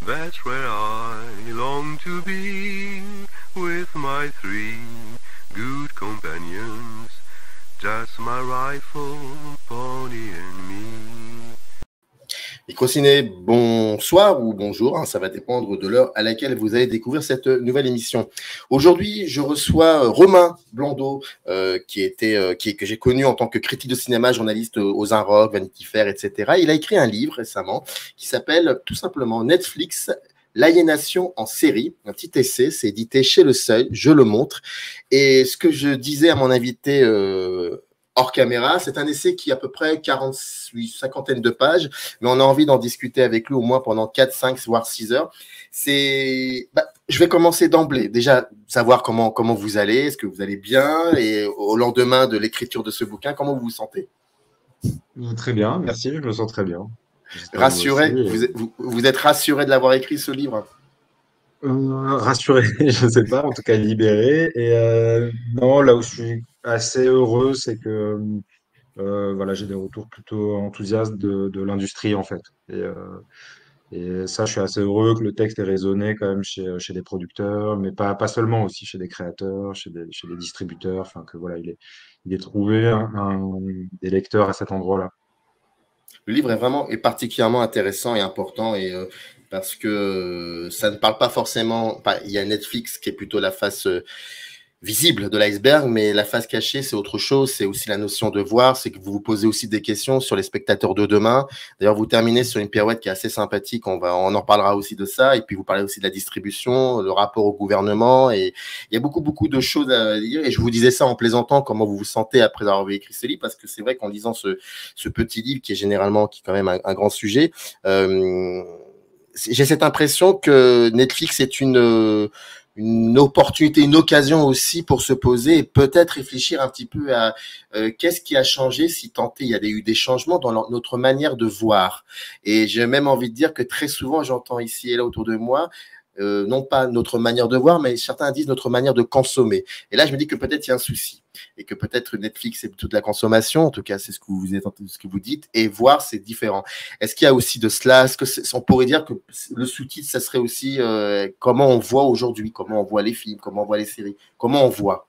That's where I long to be with my three good companions, just my rifle, pony and me. Et Crocinet, bonsoir ou bonjour, hein, ça va dépendre de l'heure à laquelle vous allez découvrir cette nouvelle émission. Aujourd'hui, je reçois Romain Blondeau, que j'ai connu en tant que critique de cinéma, journaliste aux Inrocks, Vanity Fair, etc. Il a écrit un livre récemment qui s'appelle tout simplement Netflix, l'aliénation en série, un petit essai, c'est édité chez Le Seuil, je le montre. Et ce que je disais à mon invité hors caméra, c'est un essai qui a à peu près 40, cinquantaine de pages, mais on a envie d'en discuter avec lui au moins pendant 4, 5, voire 6 heures. Je vais commencer d'emblée. Déjà, savoir comment vous allez, est-ce que vous allez bien, et au lendemain de l'écriture de ce bouquin, comment vous vous sentez? Très bien, merci, je me sens très bien. Rassuré, vous êtes rassuré de l'avoir écrit, ce livre? Rassuré, je ne sais pas, en tout cas libéré. Et non, là où je suis assez heureux, c'est que voilà, j'ai des retours plutôt enthousiastes de l'industrie, en fait. Et ça, je suis assez heureux que le texte ait résonné quand même chez des producteurs, mais pas seulement, aussi chez des créateurs, chez des distributeurs, enfin que voilà, il ait trouvé des lecteurs à cet endroit-là. Le livre est particulièrement intéressant et important parce que ça ne parle pas forcément. Il y a Netflix qui est plutôt la face visible de l'iceberg, mais la face cachée, c'est autre chose. C'est aussi la notion de voir, c'est que vous vous posez aussi des questions sur les spectateurs de demain. D'ailleurs, vous terminez sur une pirouette qui est assez sympathique. On en reparlera aussi de ça. Et puis, vous parlez aussi de la distribution, le rapport au gouvernement. Et il y a beaucoup de choses à dire. Et je vous disais ça en plaisantant, comment vous vous sentez après avoir écrit ce livre, parce que c'est vrai qu'en lisant ce petit livre qui est quand même un grand sujet, j'ai cette impression que Netflix est une opportunité, une occasion aussi pour se poser et peut-être réfléchir un petit peu à qu'est-ce qui a changé, si tant est, il y a eu des changements dans notre manière de voir. Et j'ai même envie de dire que très souvent, j'entends ici et là autour de moi, non pas notre manière de voir, mais certains disent notre manière de consommer. Et là, je me dis que peut-être il y a un souci et que peut-être Netflix, c'est toute la consommation, en tout cas, c'est ce que vous dites, et voir, c'est différent. Est-ce qu'il y a aussi de cela? On pourrait dire que le sous-titre, ça serait aussi comment on voit aujourd'hui, comment on voit les films, comment on voit les séries, comment on voit.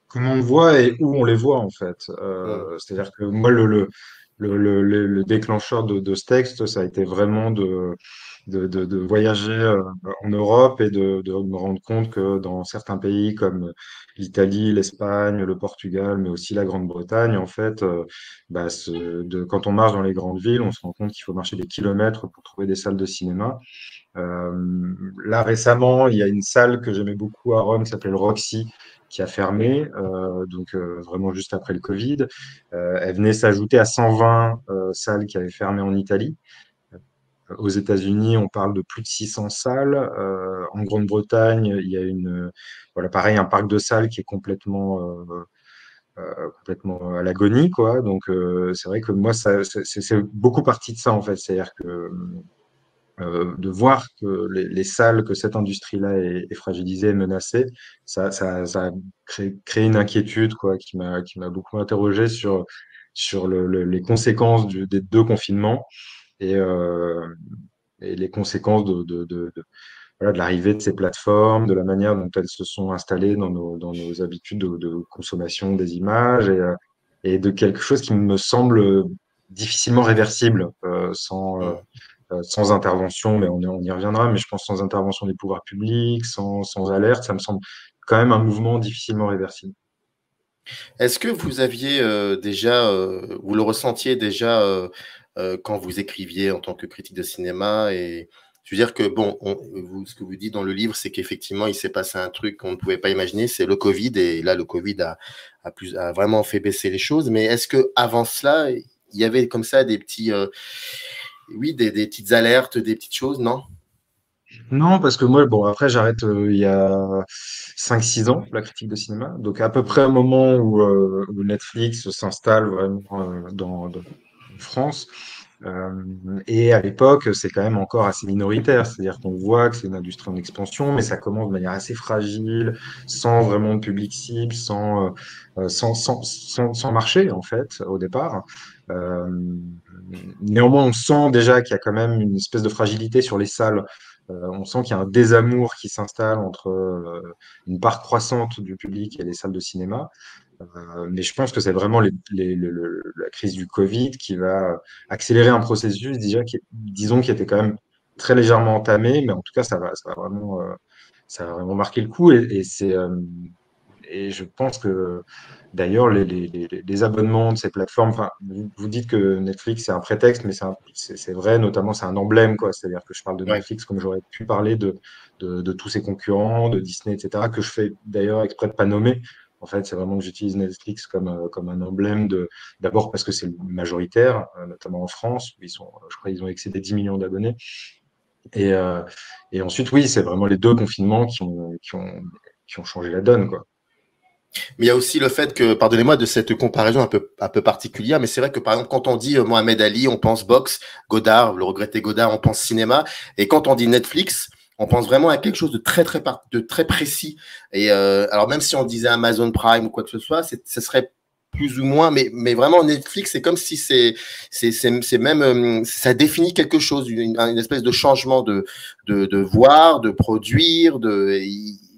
Comment on voit et où on les voit, en fait. C'est-à-dire que moi, le déclencheur de ce texte, ça a été vraiment de voyager en Europe et de me rendre compte que dans certains pays comme l'Italie, l'Espagne, le Portugal, mais aussi la Grande-Bretagne, en fait, quand on marche dans les grandes villes, on se rend compte qu'il faut marcher des kilomètres pour trouver des salles de cinéma. Là, récemment, il y a une salle que j'aimais beaucoup à Rome qui s'appelait le Roxy, qui a fermé, vraiment juste après le Covid. Elle venait s'ajouter à 120 salles qui avaient fermé en Italie. Aux États-Unis, on parle de plus de 600 salles. En Grande-Bretagne, il y a voilà, pareil, un parc de salles qui est complètement à l'agonie, quoi. Donc, c'est vrai que moi, c'est beaucoup parti de ça, en fait. C'est-à-dire que de voir que les salles, que cette industrie-là est fragilisée, menacée, ça a créé une inquiétude, quoi, qui m'a beaucoup interrogé sur les conséquences des deux confinements et, euh, et les conséquences voilà, de l'arrivée de ces plateformes, de la manière dont elles se sont installées dans nos habitudes de consommation des images et de quelque chose qui me semble difficilement réversible sans intervention, mais on y reviendra, mais je pense sans intervention des pouvoirs publics, sans alerte, ça me semble quand même un mouvement difficilement réversible. Est-ce que vous aviez déjà, vous le ressentiez déjà quand vous écriviez en tant que critique de cinéma et je veux dire que, bon, ce que vous dites dans le livre, c'est qu'effectivement, il s'est passé un truc qu'on ne pouvait pas imaginer, c'est le Covid, et là, le Covid a vraiment fait baisser les choses. Mais est-ce que avant cela, il y avait comme ça des petits, oui, des petites alertes, des petites choses, non? Non, parce que moi, bon, après, j'arrête il y a 5 6 ans, la critique de cinéma. Donc, à peu près au moment où Netflix s'installe vraiment en France. Et à l'époque, c'est quand même encore assez minoritaire, c'est-à-dire qu'on voit que c'est une industrie en expansion, mais ça commence de manière assez fragile, sans vraiment de public cible, sans marché en fait au départ. Euh, Néanmoins, on sent déjà qu'il y a quand même une espèce de fragilité sur les salles. On sent qu'il y a un désamour qui s'installe entre une part croissante du public et les salles de cinéma. Mais je pense que c'est vraiment la crise du Covid qui va accélérer un processus déjà disons, qui était quand même très légèrement entamé, mais en tout cas, ça va vraiment marquer le coup. Et je pense que d'ailleurs, les abonnements de ces plateformes, enfin, vous dites que Netflix c'est un prétexte, mais c'est vrai, notamment c'est un emblème, quoi. C'est-à-dire que je parle de Ouais. Netflix comme j'aurais pu parler de tous ses concurrents, de Disney, etc., que je fais d'ailleurs exprès de pas nommer. En fait, c'est vraiment que j'utilise Netflix comme un emblème d'abord parce que c'est majoritaire, notamment en France, où je crois qu'ils ont excédé 10 millions d'abonnés. Et, euh, et ensuite, oui, c'est vraiment les deux confinements qui ont changé la donne, quoi. Mais il y a aussi le fait que, pardonnez-moi de cette comparaison un peu particulière, mais c'est vrai que par exemple, quand on dit Mohamed Ali, on pense boxe, Godard, le regretté Godard, on pense cinéma, et quand on dit Netflix, on pense vraiment à quelque chose de de très précis. Et alors même si on disait Amazon Prime ou quoi que ce soit, ce serait plus ou moins, mais vraiment Netflix, c'est comme si c'est même, ça définit quelque chose, une espèce de changement de voir, de produire,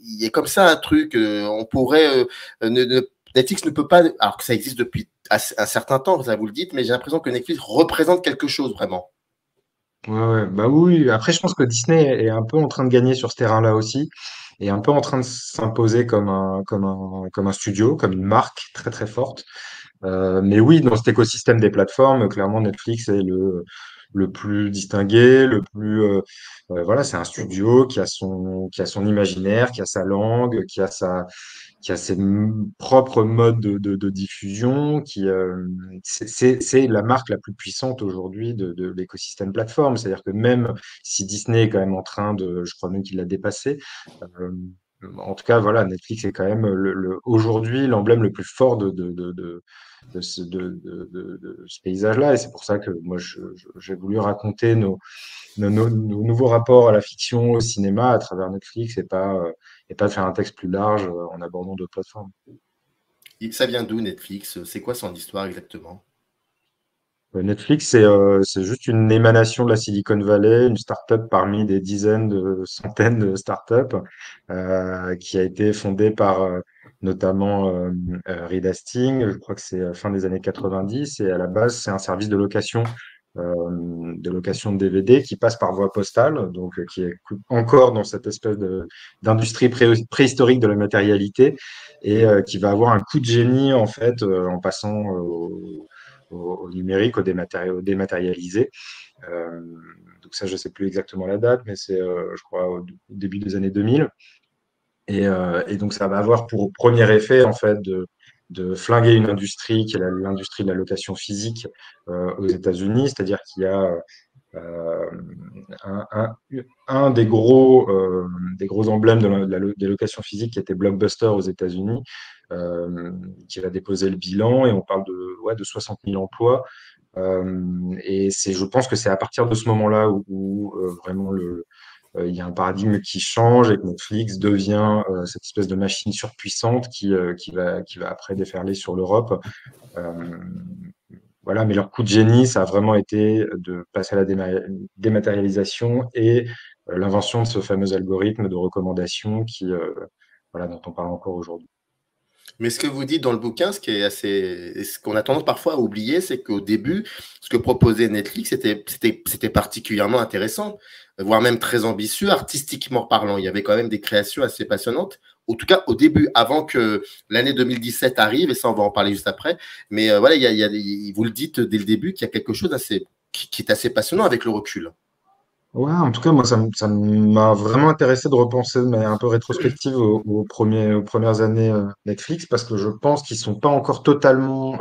il y a comme ça un truc, on pourrait, Netflix ne peut pas, alors que ça existe depuis un certain temps, ça vous le dites, mais j'ai l'impression que Netflix représente quelque chose vraiment. Ouais, ouais, bah oui. Après, je pense que Disney est un peu en train de gagner sur ce terrain-là aussi, et un peu en train de s'imposer comme un studio, comme une marque très très forte. Mais oui, dans cet écosystème des plateformes, clairement, Netflix est le plus distingué, voilà, c'est un studio qui a son imaginaire, qui a sa langue, qui a ses propres modes de diffusion, c'est la marque la plus puissante aujourd'hui de l'écosystème plateforme. C'est-à-dire que même si Disney est quand même en train je crois même qu'il l'a dépassé, euh, en tout cas, voilà, Netflix est quand même aujourd'hui l'emblème le plus fort de ce paysage-là. Et c'est pour ça que moi, j'ai voulu raconter nos nouveaux rapports à la fiction, au cinéma à travers Netflix et pas de faire un texte plus large en abordant d'autres plateformes. Ça vient d'où Netflix? C'est quoi son histoire exactement? Netflix, c'est juste une émanation de la Silicon Valley, une start-up parmi des dizaines de centaines de start-up qui a été fondée par notamment Reed Hastings. Je crois que c'est fin des années 90 et à la base, c'est un service de location de DVD qui passe par voie postale, donc qui est encore dans cette espèce d'industrie préhistorique de la matérialité et qui va avoir un coup de génie en fait en passant au numérique, au dématérialisé. Euh, donc ça, je ne sais plus exactement la date, mais c'est, je crois, au début des années 2000. Et donc, ça va avoir pour premier effet, en fait, de flinguer une industrie qui est l'industrie de la location physique aux États-Unis, c'est-à-dire qu'il y a euh, un, un- un des gros emblèmes des locations physiques qui était Blockbuster aux États-Unis, qui va déposer le bilan, et on parle ouais, de 60 000 emplois. Et je pense que c'est à partir de ce moment-là où vraiment il y a un paradigme qui change et que Netflix devient cette espèce de machine surpuissante qui va après déferler sur l'Europe. Euh, voilà, mais leur coup de génie, ça a vraiment été de passer à la dématérialisation et l'invention de ce fameux algorithme de recommandation voilà, dont on parle encore aujourd'hui. Mais ce que vous dites dans le bouquin, ce qui est assez, ce qu'on a tendance parfois à oublier, c'est qu'au début, ce que proposait Netflix, c'était particulièrement intéressant, voire même très ambitieux, artistiquement parlant. Il y avait quand même des créations assez passionnantes. En tout cas, au début, avant que l'année 2017 arrive, et ça, on va en parler juste après. Mais voilà, vous le dites dès le début qu'il y a quelque chose qui est assez passionnant avec le recul. Ouais, en tout cas, moi, ça m'a vraiment intéressé de repenser de manière un peu rétrospective aux premières années Netflix, parce que je pense qu'ils sont pas encore totalement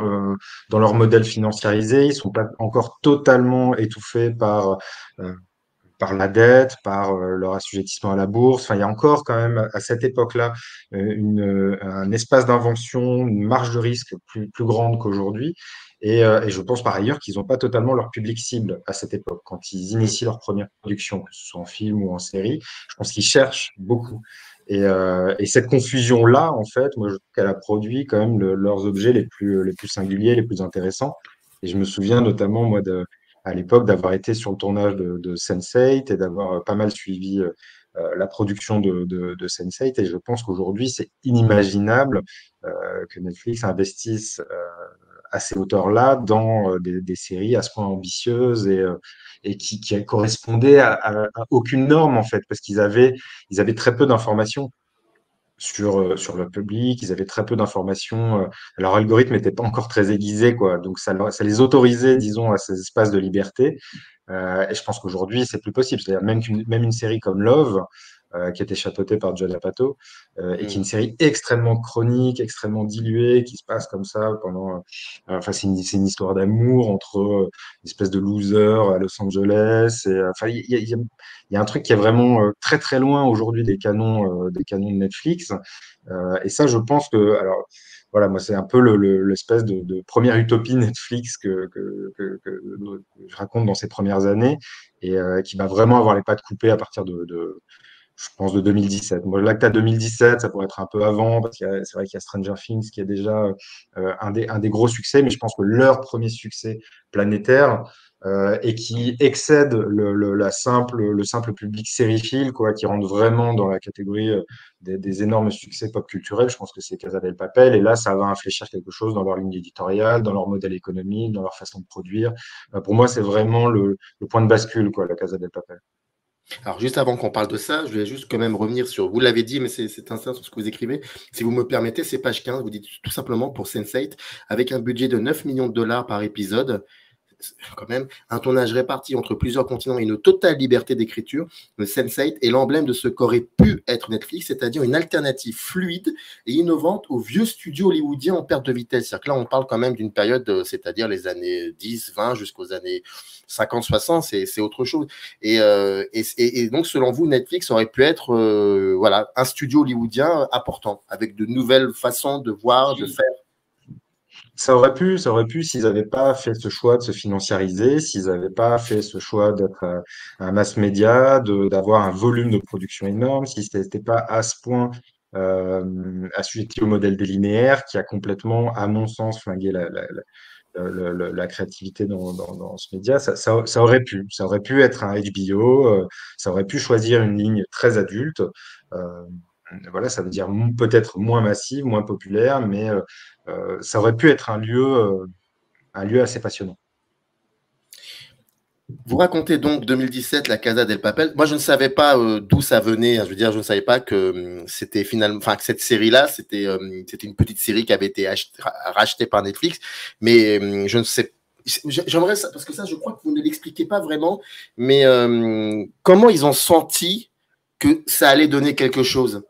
dans leur modèle financiarisé, ils sont pas encore totalement étouffés par par la dette, par leur assujettissement à la bourse. Enfin, il y a encore quand même à cette époque-là un espace d'invention, une marge de risque plus grande qu'aujourd'hui. Et je pense par ailleurs qu'ils n'ont pas totalement leur public cible à cette époque. Quand ils initient leur première production, que ce soit en film ou en série, je pense qu'ils cherchent beaucoup. Et cette confusion-là, en fait, moi, je trouve qu'elle a produit quand même leurs objets les plus singuliers, les plus intéressants. Et je me souviens notamment, moi, à l'époque, d'avoir été sur le tournage de Sense8 et d'avoir pas mal suivi la production de Sense8. Et je pense qu'aujourd'hui, c'est inimaginable que Netflix investisse à ces hauteurs-là dans des séries à ce point ambitieuses et qui correspondaient à aucune norme, en fait, parce ils avaient très peu d'informations sur le public, ils avaient très peu d'informations, leur algorithme n'était pas encore très aiguisé, quoi, donc ça les autorisait, disons, à ces espaces de liberté. Et je pense qu'aujourd'hui, c'est plus possible. C'est-à-dire même une série comme Love, qui était chapeautée par Judd Apatow, et qui est une série extrêmement chronique, extrêmement diluée, qui se passe comme ça pendant. Enfin, c'est une histoire d'amour entre une espèce de loser à Los Angeles. Et, enfin, il y a un truc qui est vraiment très très loin aujourd'hui des canons de Netflix. Et ça, je pense que, alors, voilà, moi, c'est un peu l'espèce de première utopie Netflix que je raconte dans ces premières années et qui va vraiment avoir les pattes coupées à partir je pense, de 2017. Moi, là, que tu as 2017, ça pourrait être un peu avant, parce que c'est vrai qu'il y a Stranger Things qui est déjà un des gros succès, mais je pense que leur premier succès planétaire, et qui excède le simple public sériephile, quoi, qui rentre vraiment dans la catégorie des énormes succès pop culturels. Je pense que c'est Casa del Papel. Et là, ça va infléchir quelque chose dans leur ligne éditoriale, dans leur modèle économique, dans leur façon de produire. Pour moi, c'est vraiment le point de bascule, quoi, la Casa del Papel. Alors, juste avant qu'on parle de ça, je voulais juste quand même revenir sur, vous l'avez dit, mais c'est instant sur ce que vous écrivez. Si vous me permettez, c'est page 15, vous dites tout simplement pour Sense8, avec un budget de 9 millions de dollars par épisode, quand même, un tournage réparti entre plusieurs continents et une totale liberté d'écriture, le Sense8 est l'emblème de ce qu'aurait pu être Netflix, c'est-à-dire une alternative fluide et innovante aux vieux studios hollywoodiens en perte de vitesse. C'est-à-dire que là, on parle quand même d'une période, c'est-à-dire les années 10, 20 jusqu'aux années 50, 60, c'est autre chose. Et donc, selon vous, Netflix aurait pu être voilà, un studio hollywoodien important, avec de nouvelles façons de voir, de faire. Ça aurait pu s'ils n'avaient pas fait ce choix de se financiariser, s'ils n'avaient pas fait ce choix d'être un mass média, d'avoir un volume de production énorme, si ce n'était pas à ce point assujetti au modèle des linéaires qui a complètement, à mon sens, flingué la créativité dans ce média. Ça aurait pu. Ça aurait pu être un HBO, ça aurait pu choisir une ligne très adulte. Euh, voilà, ça veut dire peut-être moins massive, moins populaire, mais ça aurait pu être un lieu assez passionnant. Vous racontez donc 2017 la Casa del Papel. Moi, je ne savais pas d'où ça venait. Hein. Je veux dire, je ne savais pas que c'était finalement, enfin, que cette série-là, c'était une petite série qui avait été rachetée par Netflix. Mais je ne sais. J'aimerais ça parce que ça, je crois que vous ne l'expliquez pas vraiment. Mais comment ils ont senti que ça allait donner quelque chose?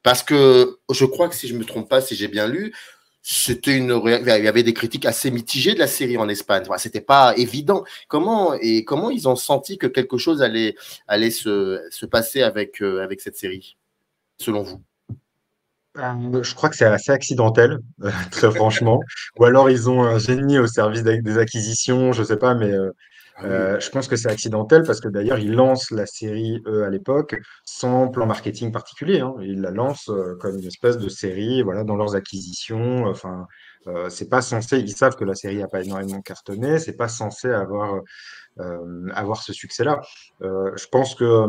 Parce que je crois que si je me trompe pas, si j'ai bien lu, il y avait des critiques assez mitigées de la série en Espagne. Enfin, c'était pas évident. Comment ils ont senti que quelque chose allait se passer avec cette série, selon vous? Je crois que c'est assez accidentel, très franchement. Ou alors ils ont un génie au service des acquisitions, je sais pas, mais je pense que c'est accidentel parce que d'ailleurs ils lancent la série à l'époque sans plan marketing particulier. Hein. Ils la lancent comme une espèce de série, voilà, dans leurs acquisitions. Enfin, c'est pas censé. Ils savent que la série a pas énormément cartonné. C'est pas censé avoir ce succès-là. Je pense que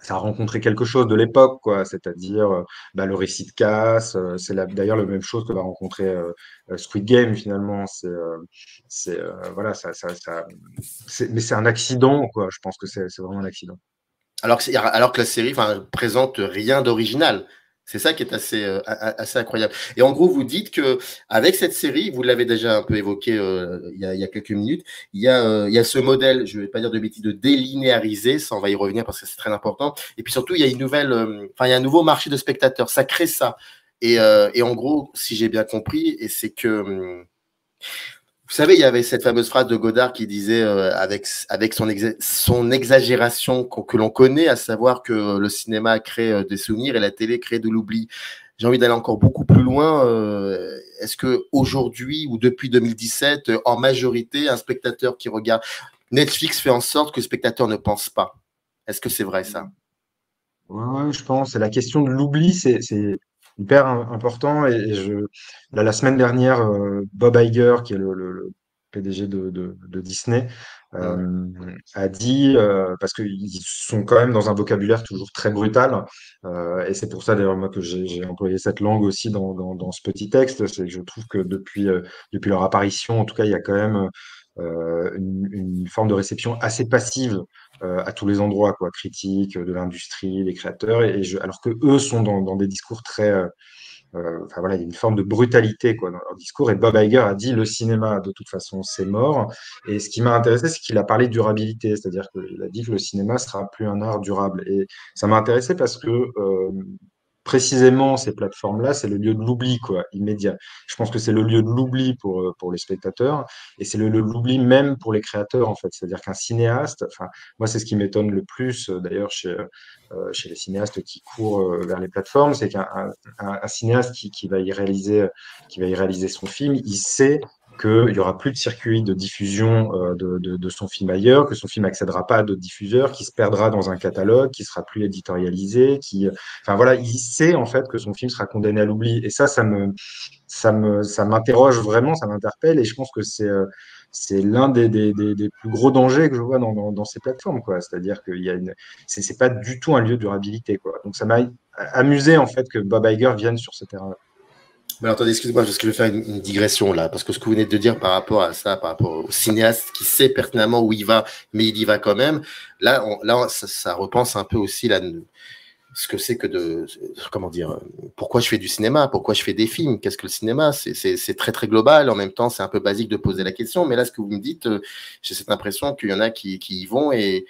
ça a rencontré quelque chose de l'époque, quoi, c'est-à-dire le récit de casse. C'est d'ailleurs la même chose que va rencontrer Squid Game finalement. Voilà, mais c'est un accident, quoi. Je pense que c'est vraiment un accident. Alors que la série, enfin, présente rien d'original. C'est ça qui est assez incroyable. Et en gros, vous dites que avec cette série, vous l'avez déjà un peu évoqué il y a quelques minutes, il y a ce modèle, je ne vais pas dire de bêtises, de délinéariser, ça on va y revenir parce que c'est très important. Et puis surtout, il y a il y a un nouveau marché de spectateurs, ça crée ça. Et en gros, si j'ai bien compris, et c'est que Vous savez, il y avait cette fameuse phrase de Godard qui disait, avec son exagération que l'on connaît, à savoir que le cinéma crée des souvenirs et la télé crée de l'oubli. J'ai envie d'aller encore beaucoup plus loin. Est-ce que aujourd'hui ou depuis 2017, en majorité, un spectateur qui regarde Netflix fait en sorte que le spectateur ne pense pas? Est-ce que c'est vrai ça? Ouais, je pense. Et la question de l'oubli, c'est hyper important. Là, la semaine dernière, Bob Iger, qui est le PDG de Disney, Hum. a dit, parce qu'ils sont quand même dans un vocabulaire toujours très brutal, et c'est pour ça d'ailleurs moi que j'ai employé cette langue aussi dans ce petit texte, c'est que je trouve que depuis leur apparition, en tout cas, il y a quand même une forme de réception assez passive à tous les endroits, quoi, critiques de l'industrie, des créateurs, alors que eux sont dans des discours très, enfin voilà, il y a une forme de brutalité quoi dans leur discours. Et Bob Iger a dit le cinéma de toute façon c'est mort. Et ce qui m'a intéressé, c'est qu'il a parlé de durabilité, c'est-à-dire qu'il a dit que le cinéma sera plus un art durable. Et ça m'a intéressé parce que précisément, ces plateformes-là, c'est le lieu de l'oubli, quoi, immédiat. Je pense que c'est le lieu de l'oubli pour les spectateurs et c'est le lieu de l'oubli même pour les créateurs, en fait. C'est-à-dire qu'un cinéaste, enfin, moi, c'est ce qui m'étonne le plus, d'ailleurs, chez les cinéastes qui courent vers les plateformes, c'est qu'un cinéaste qui va y réaliser son film, il sait qu'il n'y aura plus de circuit de diffusion de son film ailleurs, que son film accédera pas à d'autres diffuseurs, qu'il se perdra dans un catalogue, qui sera plus éditorialisé, enfin voilà, il sait en fait que son film sera condamné à l'oubli. Et ça m'interroge vraiment, ça m'interpelle, et je pense que c'est l'un des plus gros dangers que je vois dans ces plateformes, quoi. C'est-à-dire qu'il y a c'est pas du tout un lieu de durabilité, quoi. Donc ça m'a amusé en fait que Bob Iger vienne sur ce terrain-là. Mais alors, attendez, excusez-moi, parce que je vais faire une digression là, parce que ce que vous venez de dire par rapport à ça, par rapport au cinéaste qui sait pertinemment où il va, mais il y va quand même, ça repense un peu aussi ce que c'est que comment dire, pourquoi je fais du cinéma, pourquoi je fais des films, qu'est-ce que le cinéma, c'est très très global, en même temps c'est un peu basique de poser la question, mais là ce que vous me dites, j'ai cette impression qu'il y en a qui y vont et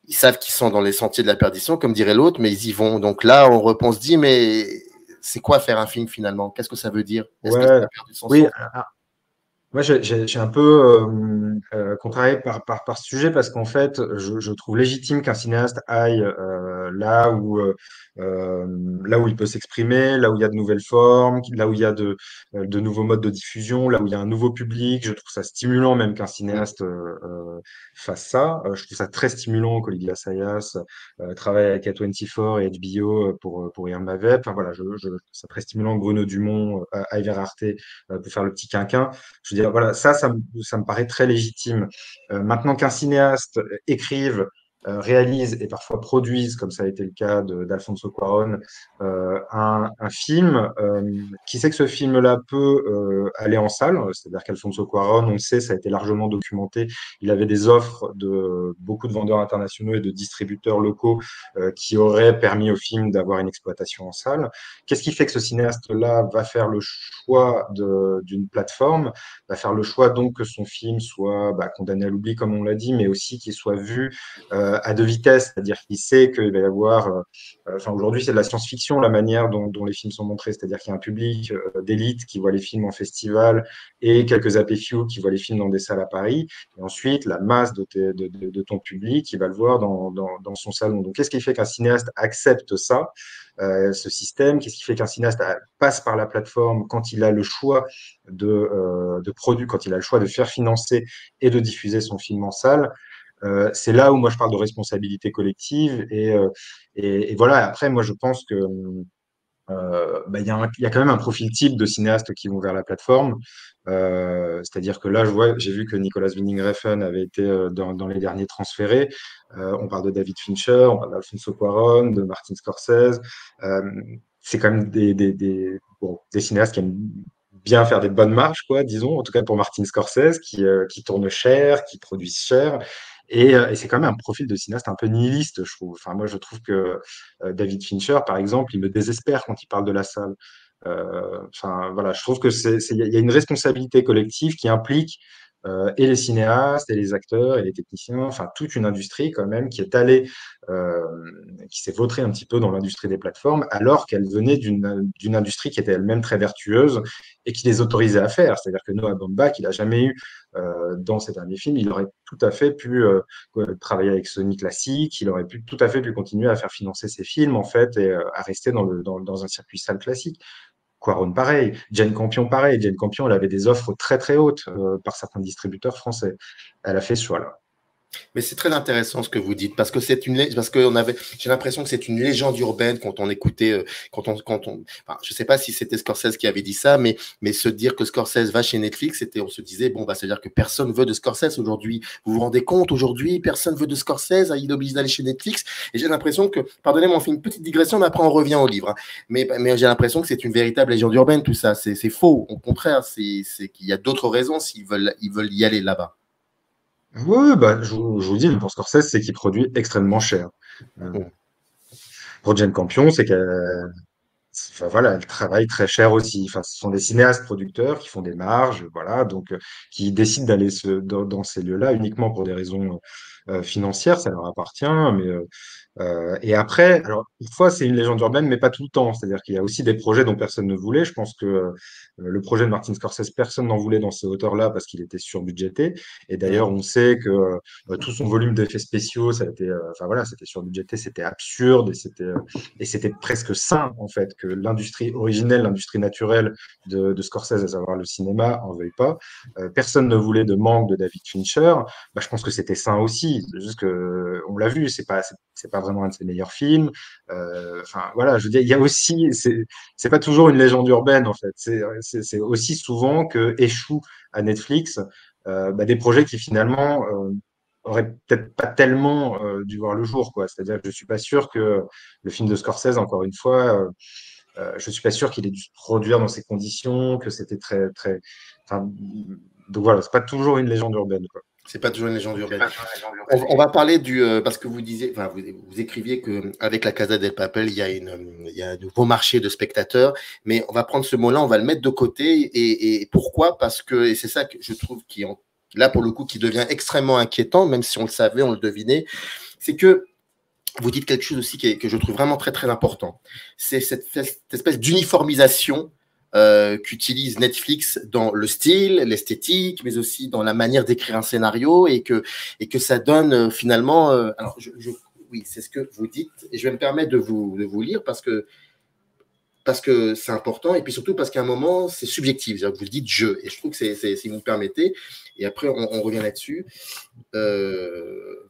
ils savent qu'ils sont dans les sentiers de la perdition, comme dirait l'autre, mais ils y vont. Donc là, on se dit, mais c'est quoi faire un film finalement? Qu'est-ce que ça veut dire? Est-ce que ça Ouais, a perdu son oui, sens? moi, j'ai un peu contrarié par ce sujet parce qu'en fait, je trouve légitime qu'un cinéaste aille euh, là où il peut s'exprimer, là où il y a de nouvelles formes, là où il y a de nouveaux modes de diffusion, là où il y a un nouveau public. Je trouve ça stimulant même qu'un Mm. cinéaste fasse ça. Je trouve ça très stimulant qu'Olivier Assayas travaille avec A24 et HBO pour Irma Vep. Enfin voilà, c'est très stimulant que Bruno Dumont, Iver Arte pour faire le petit quinquin. Je veux dire, voilà, ça me paraît très légitime. Maintenant qu'un cinéaste écrive, réalise et parfois produise, comme ça a été le cas d'Alfonso Cuarón, un film, qui sait que ce film-là peut aller en salle, c'est-à-dire qu'Alfonso Cuarón, on le sait, ça a été largement documenté, il avait des offres de beaucoup de vendeurs internationaux et de distributeurs locaux qui auraient permis au film d'avoir une exploitation en salle. Qu'est-ce qui fait que ce cinéaste-là va faire le choix d'une plateforme, va faire le choix donc que son film soit condamné à l'oubli, comme on l'a dit, mais aussi qu'il soit vu à deux vitesses, c'est-à-dire qu'il sait qu'il va y avoir. Enfin, aujourd'hui, c'est de la science-fiction la manière dont les films sont montrés, c'est-à-dire qu'il y a un public d'élite qui voit les films en festival et quelques apéfiaux qui voient les films dans des salles à Paris. Et ensuite, la masse de ton public qui va le voir dans son salon. Donc, qu'est-ce qui fait qu'un cinéaste accepte ça, ce système? Qu'est-ce qui fait qu'un cinéaste passe par la plateforme quand il a le choix de produits, quand il a le choix de faire financer et de diffuser son film en salle? C'est là où moi je parle de responsabilité collective et voilà. Après, moi je pense que il y a quand même un profil type de cinéastes qui vont vers la plateforme. C'est-à-dire que là, j'ai vu que Nicolas Winding Refn avait été dans les derniers transférés. On parle de David Fincher, on parle d'Alfonso Cuarón, de Martin Scorsese. Euh, c'est quand même des cinéastes qui aiment bien faire des bonnes marges, quoi, disons, en tout cas pour Martin Scorsese, qui tourne cher, qui produisent cher. Et c'est quand même un profil de cinéaste un peu nihiliste, je trouve. Enfin, moi, je trouve que David Fincher, par exemple, il me désespère quand il parle de la salle. Enfin, voilà, je trouve que il y a une responsabilité collective qui implique et les cinéastes, et les acteurs, et les techniciens, enfin toute une industrie quand même qui est allée, euh, qui s'est vautrée un petit peu dans l'industrie des plateformes, alors qu'elle venait d'une industrie qui était elle-même très vertueuse et qui les autorisait à faire. C'est-à-dire que Noah Baumbach, il n'a jamais eu, dans ses derniers films, il aurait tout à fait pu travailler avec Sony classique, il aurait pu tout à fait pu continuer à faire financer ses films en fait et à rester dans un circuit salle classique. Quaron, pareil. Jane Campion, pareil. Jane Campion, elle avait des offres très, très hautes par certains distributeurs français. Elle a fait ce choix-là. Mais c'est très intéressant ce que vous dites parce que j'ai l'impression que c'est une légende urbaine quand on écoutait, enfin, je sais pas si c'était Scorsese qui avait dit ça, mais se dire que Scorsese va chez Netflix, on se disait, bon, bah, c'est-à-dire que personne veut de Scorsese aujourd'hui. Vous vous rendez compte, aujourd'hui, personne veut de Scorsese, il est obligé d'aller chez Netflix. Et j'ai l'impression que, pardonnez-moi, on fait une petite digression, mais après on revient au livre, hein. Mais j'ai l'impression que c'est une véritable légende urbaine, tout ça. C'est faux. Au contraire, c'est qu'il y a d'autres raisons ils veulent y aller là-bas. Oui, bah, je vous dis, pour Scorsese, c'est qu'il produit extrêmement cher. Euh, Mm. pour Jane Campion, c'est qu'elle enfin, voilà, elle travaille très cher aussi. Enfin, ce sont des cinéastes producteurs qui font des marges, voilà, donc qui décident d'aller dans ces lieux-là uniquement pour des raisons financières, ça leur appartient, mais et après, alors, parfois, c'est une légende urbaine, mais pas tout le temps. C'est-à-dire qu'il y a aussi des projets dont personne ne voulait. Je pense que le projet de Martin Scorsese, personne n'en voulait dans ces hauteurs-là parce qu'il était surbudgété. Et Mm. d'ailleurs, on sait que tout son volume d'effets spéciaux, ça a été, enfin voilà, c'était surbudgété, c'était absurde et c'était presque sain, en fait, que l'industrie originelle, l'industrie naturelle de Scorsese, à savoir le cinéma, en veuille pas. Personne ne voulait de manque de David Fincher. Bah, je pense que c'était sain aussi. C'est juste que, on l'a vu, c'est pas vraiment un de ses meilleurs films. Enfin, voilà, je veux dire, il y a aussi, c'est pas toujours une légende urbaine, en fait. C'est aussi souvent que échouent à Netflix bah, des projets qui finalement auraient peut-être pas tellement dû voir le jour, quoi. C'est-à-dire que je suis pas sûr que le film de Scorsese, encore une fois, je suis pas sûr qu'il ait dû se produire dans ces conditions, que c'était très, très. Enfin, donc voilà, c'est pas toujours une légende urbaine, quoi. C'est pas toujours une légende urbaine. On va parler parce que vous disiez, enfin, vous écriviez que avec la Casa del Papel, il y a un nouveau marché de spectateurs, mais on va prendre ce mot-là, on va le mettre de côté. Et pourquoi? Parce que, et c'est ça que je trouve là, pour le coup, qui devient extrêmement inquiétant, même si on le savait, on le devinait, c'est que vous dites quelque chose aussi que je trouve vraiment très, très important. C'est cette espèce d'uniformisation qu'utilise Netflix dans le style, l'esthétique, mais aussi dans la manière d'écrire un scénario et que ça donne finalement. Alors, oui, c'est ce que vous dites et je vais me permettre de vous lire parce que c'est important et puis surtout parce qu'à un moment, c'est subjectif. C'est-à-dire que vous dites je et je trouve que si vous me permettez, et après on revient là-dessus.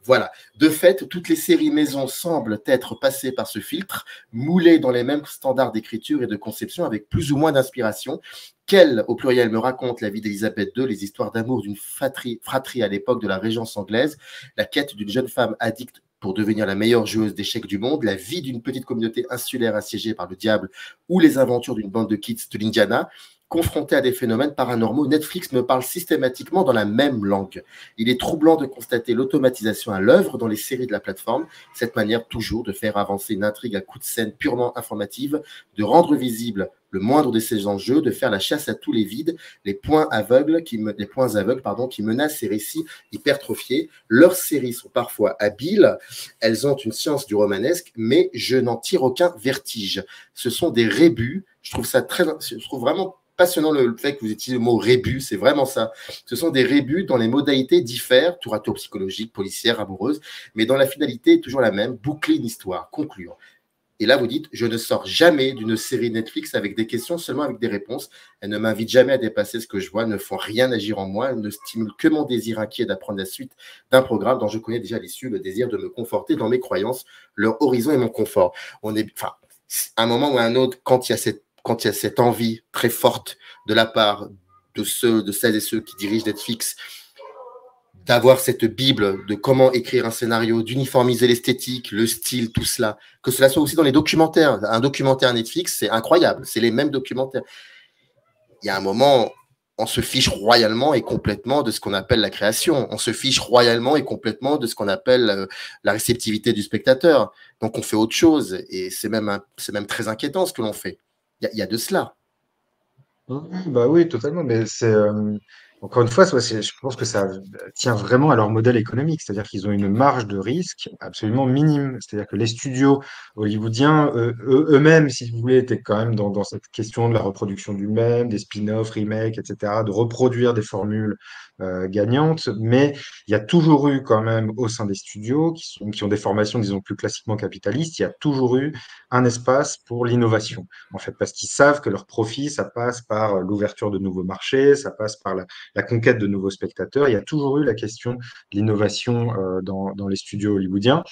Voilà. De fait, toutes les séries maison semblent être passées par ce filtre, moulées dans les mêmes standards d'écriture et de conception avec plus ou moins d'inspiration. Qu'elle, au pluriel, me raconte la vie d'Elisabeth II, les histoires d'amour d'une fratrie à l'époque de la Régence anglaise, la quête d'une jeune femme addicte pour devenir la meilleure joueuse d'échecs du monde, la vie d'une petite communauté insulaire assiégée par le diable ou les aventures d'une bande de kids de l'Indiana. Confronté à des phénomènes paranormaux, Netflix me parle systématiquement dans la même langue. Il est troublant de constater l'automatisation à l'œuvre dans les séries de la plateforme, cette manière toujours de faire avancer une intrigue à coups de scène purement informative, de rendre visible le moindre de ces enjeux, de faire la chasse à tous les vides, les points aveugles qui menacent ces récits hypertrophiés. Leurs séries sont parfois habiles, elles ont une science du romanesque, mais je n'en tire aucun vertige. Ce sont des rébus. Je trouve vraiment passionnant le fait que vous utilisez le mot rébus, c'est vraiment ça. Ce sont des rébus dont les modalités diffèrent, tour à tour psychologique, policière, amoureuse, mais dans la finalité est toujours la même, boucler une histoire, conclure. Et là, vous dites, je ne sors jamais d'une série Netflix avec des questions, seulement avec des réponses. Elles ne m'invitent jamais à dépasser ce que je vois, ne font rien agir en moi, elles ne stimulent que mon désir inquiet d'apprendre la suite d'un programme dont je connais déjà l'issue, le désir de me conforter dans mes croyances, leur horizon et mon confort. À un moment ou à un autre, quand il y a cette envie très forte de la part de celles et ceux qui dirigent Netflix, d'avoir cette bible de comment écrire un scénario, d'uniformiser l'esthétique, le style, tout cela, que cela soit aussi dans les documentaires. Un documentaire Netflix, c'est incroyable, c'est les mêmes documentaires. Il y a un moment, on se fiche royalement et complètement de ce qu'on appelle la création. On se fiche royalement et complètement de ce qu'on appelle la réceptivité du spectateur. Donc on fait autre chose et c'est même très inquiétant ce que l'on fait. Il y a de cela. Bah oui, totalement. Mais Encore une fois, je pense que ça tient vraiment à leur modèle économique, c'est-à-dire qu'ils ont une marge de risque absolument minime. C'est-à-dire que les studios hollywoodiens, eux-mêmes, si vous voulez, étaient quand même dans cette question de la reproduction du même, des spin-offs, remakes, etc., de reproduire des formules gagnantes. Mais il y a toujours eu quand même au sein des studios, qui ont des formations, disons, plus classiquement capitalistes, il y a toujours eu un espace pour l'innovation, en fait, parce qu'ils savent que leur profit, ça passe par l'ouverture de nouveaux marchés, ça passe par la conquête de nouveaux spectateurs. Il y a toujours eu la question de l'innovation dans les studios hollywoodiens.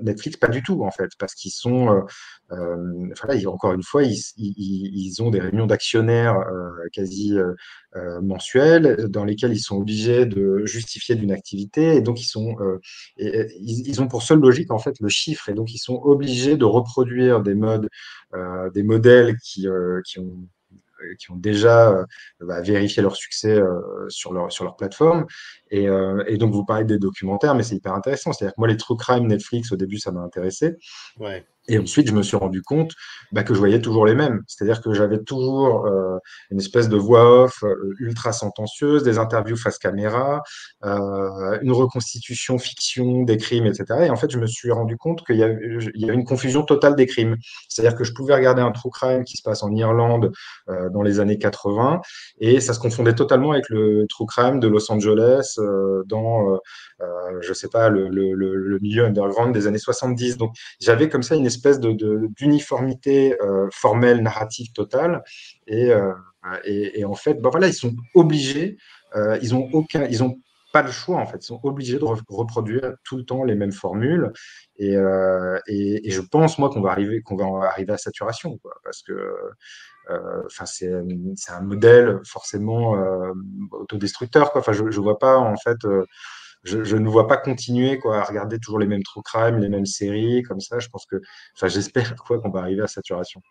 Netflix, pas du tout, en fait, parce qu'ils sont, enfin là, encore une fois, ils ont des réunions d'actionnaires quasi mensuelles dans lesquelles ils sont obligés de justifier d'une activité et donc ils ont pour seule logique, en fait, le chiffre et donc ils sont obligés de reproduire des modèles qui ont déjà vérifié leur succès sur leur plateforme. Et donc, vous parlez des documentaires, mais c'est hyper intéressant. C'est-à-dire que moi, les true crime Netflix, au début, ça m'a intéressé. Ouais. Et ensuite, je me suis rendu compte que je voyais toujours les mêmes. C'est-à-dire que j'avais toujours une espèce de voix off ultra sentencieuse, des interviews face caméra, une reconstitution fiction des crimes, etc. Et en fait, je me suis rendu compte qu'il y avait une confusion totale des crimes. C'est-à-dire que je pouvais regarder un true crime qui se passe en Irlande dans les années 80 et ça se confondait totalement avec le true crime de Los Angeles je sais pas, le milieu underground des années 70. Donc, j'avais comme ça une espèce d'uniformité formelle, narrative totale. Et, euh, et en fait, voilà, ils sont obligés, ils ont pas le choix en fait, ils sont obligés de reproduire tout le temps les mêmes formules. Et je pense moi qu'on va arriver à saturation, quoi, parce que enfin c'est un modèle forcément autodestructeur, quoi. Enfin, je vois pas en fait. Je ne vois pas continuer quoi, à regarder toujours les mêmes true crime, les mêmes séries, comme ça. Je pense que, enfin, j'espère quoi qu'on va arriver à saturation.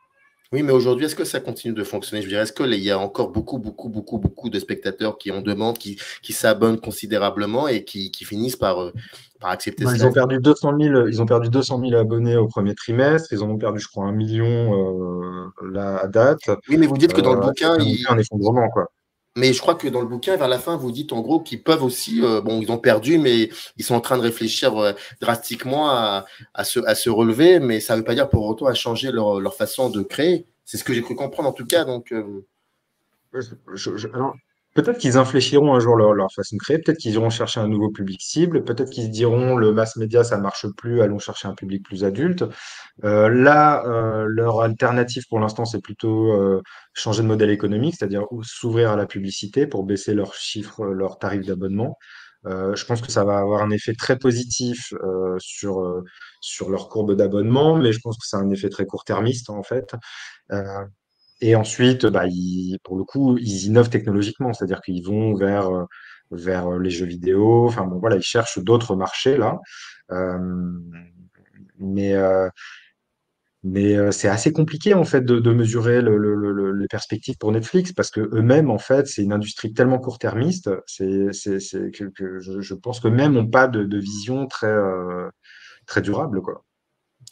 Oui, mais aujourd'hui, est-ce que ça continue de fonctionner? Je dirais, est-ce qu'il y a encore beaucoup, beaucoup, beaucoup, beaucoup de spectateurs qui en demandent, qui s'abonnent considérablement et qui finissent par accepter Ben, ils cela? ont perdu 200 000, ils ont perdu 200 000 abonnés au premier trimestre. Ils en ont perdu, je crois, 1 million là à date, Oui, mais vous dites que dans le avec bouquin, un, un effondrement, quoi. mais je crois que dans le bouquin, vers la fin, vous dites en gros qu'ils peuvent aussi, bon, ils ont perdu, mais ils sont en train de réfléchir drastiquement à se relever, mais ça ne veut pas dire pour autant à changer leur façon de créer. C'est ce que j'ai cru comprendre en tout cas. Donc, Ouais, alors, peut-être qu'ils infléchiront un jour leur façon de créer, peut-être qu'ils iront chercher un nouveau public cible, peut-être qu'ils se diront le mass média ça marche plus, allons chercher un public plus adulte. Là, leur alternative pour l'instant, c'est plutôt changer de modèle économique, c'est-à-dire s'ouvrir à la publicité pour baisser leurs chiffres, leurs tarifs d'abonnement. Je pense que ça va avoir un effet très positif sur leur courbe d'abonnement, mais je pense que c'est un effet très court-termiste en fait. Euh, et ensuite, pour le coup, ils innovent technologiquement, c'est-à-dire qu'ils vont vers les jeux vidéo. Enfin bon, voilà, ils cherchent d'autres marchés là. Euh, mais c'est assez compliqué en fait de mesurer les perspectives pour Netflix parce que eux-mêmes en fait c'est une industrie tellement court-termiste, que je pense que même n'ont pas de vision très durable quoi.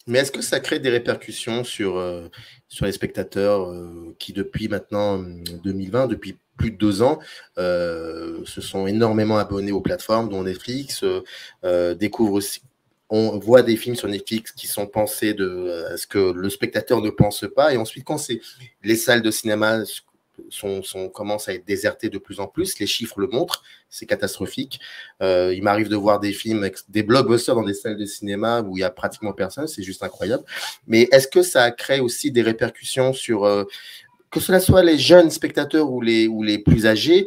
mais est-ce que ça crée des répercussions sur les spectateurs qui, depuis maintenant 2020, depuis plus de 2 ans, se sont énormément abonnés aux plateformes, dont Netflix, découvrent aussi. On voit des films sur Netflix qui sont pensés à ce que le spectateur ne pense pas. Et ensuite, quand les salles de cinéma commencent à être désertées de plus en plus, les chiffres le montrent, c'est catastrophique. Il m'arrive de voir des films, des blockbusters dans des salles de cinéma où il n'y a pratiquement personne, c'est juste incroyable. Mais est-ce que ça crée aussi des répercussions sur, que cela soit les jeunes spectateurs ou les plus âgés,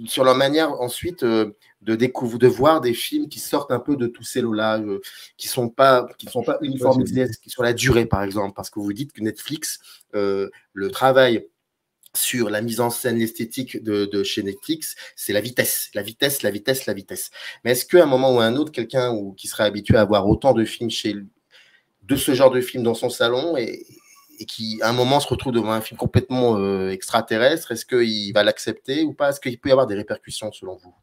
sur leur manière ensuite de voir des films qui sortent un peu de tous ces lots-là, qui sont pas uniformisés sur la durée, par exemple, parce que vous dites que Netflix, le travail sur la mise en scène, l'esthétique de chez Netflix, c'est la vitesse, la vitesse, la vitesse, la vitesse. Mais est-ce qu'à un moment ou à un autre, quelqu'un qui serait habitué à voir autant de films de ce genre de films dans son salon et qui, à un moment, se retrouve devant un film complètement extraterrestre, est-ce qu'il va l'accepter ou pas? Est-ce qu'il peut y avoir des répercussions selon vous?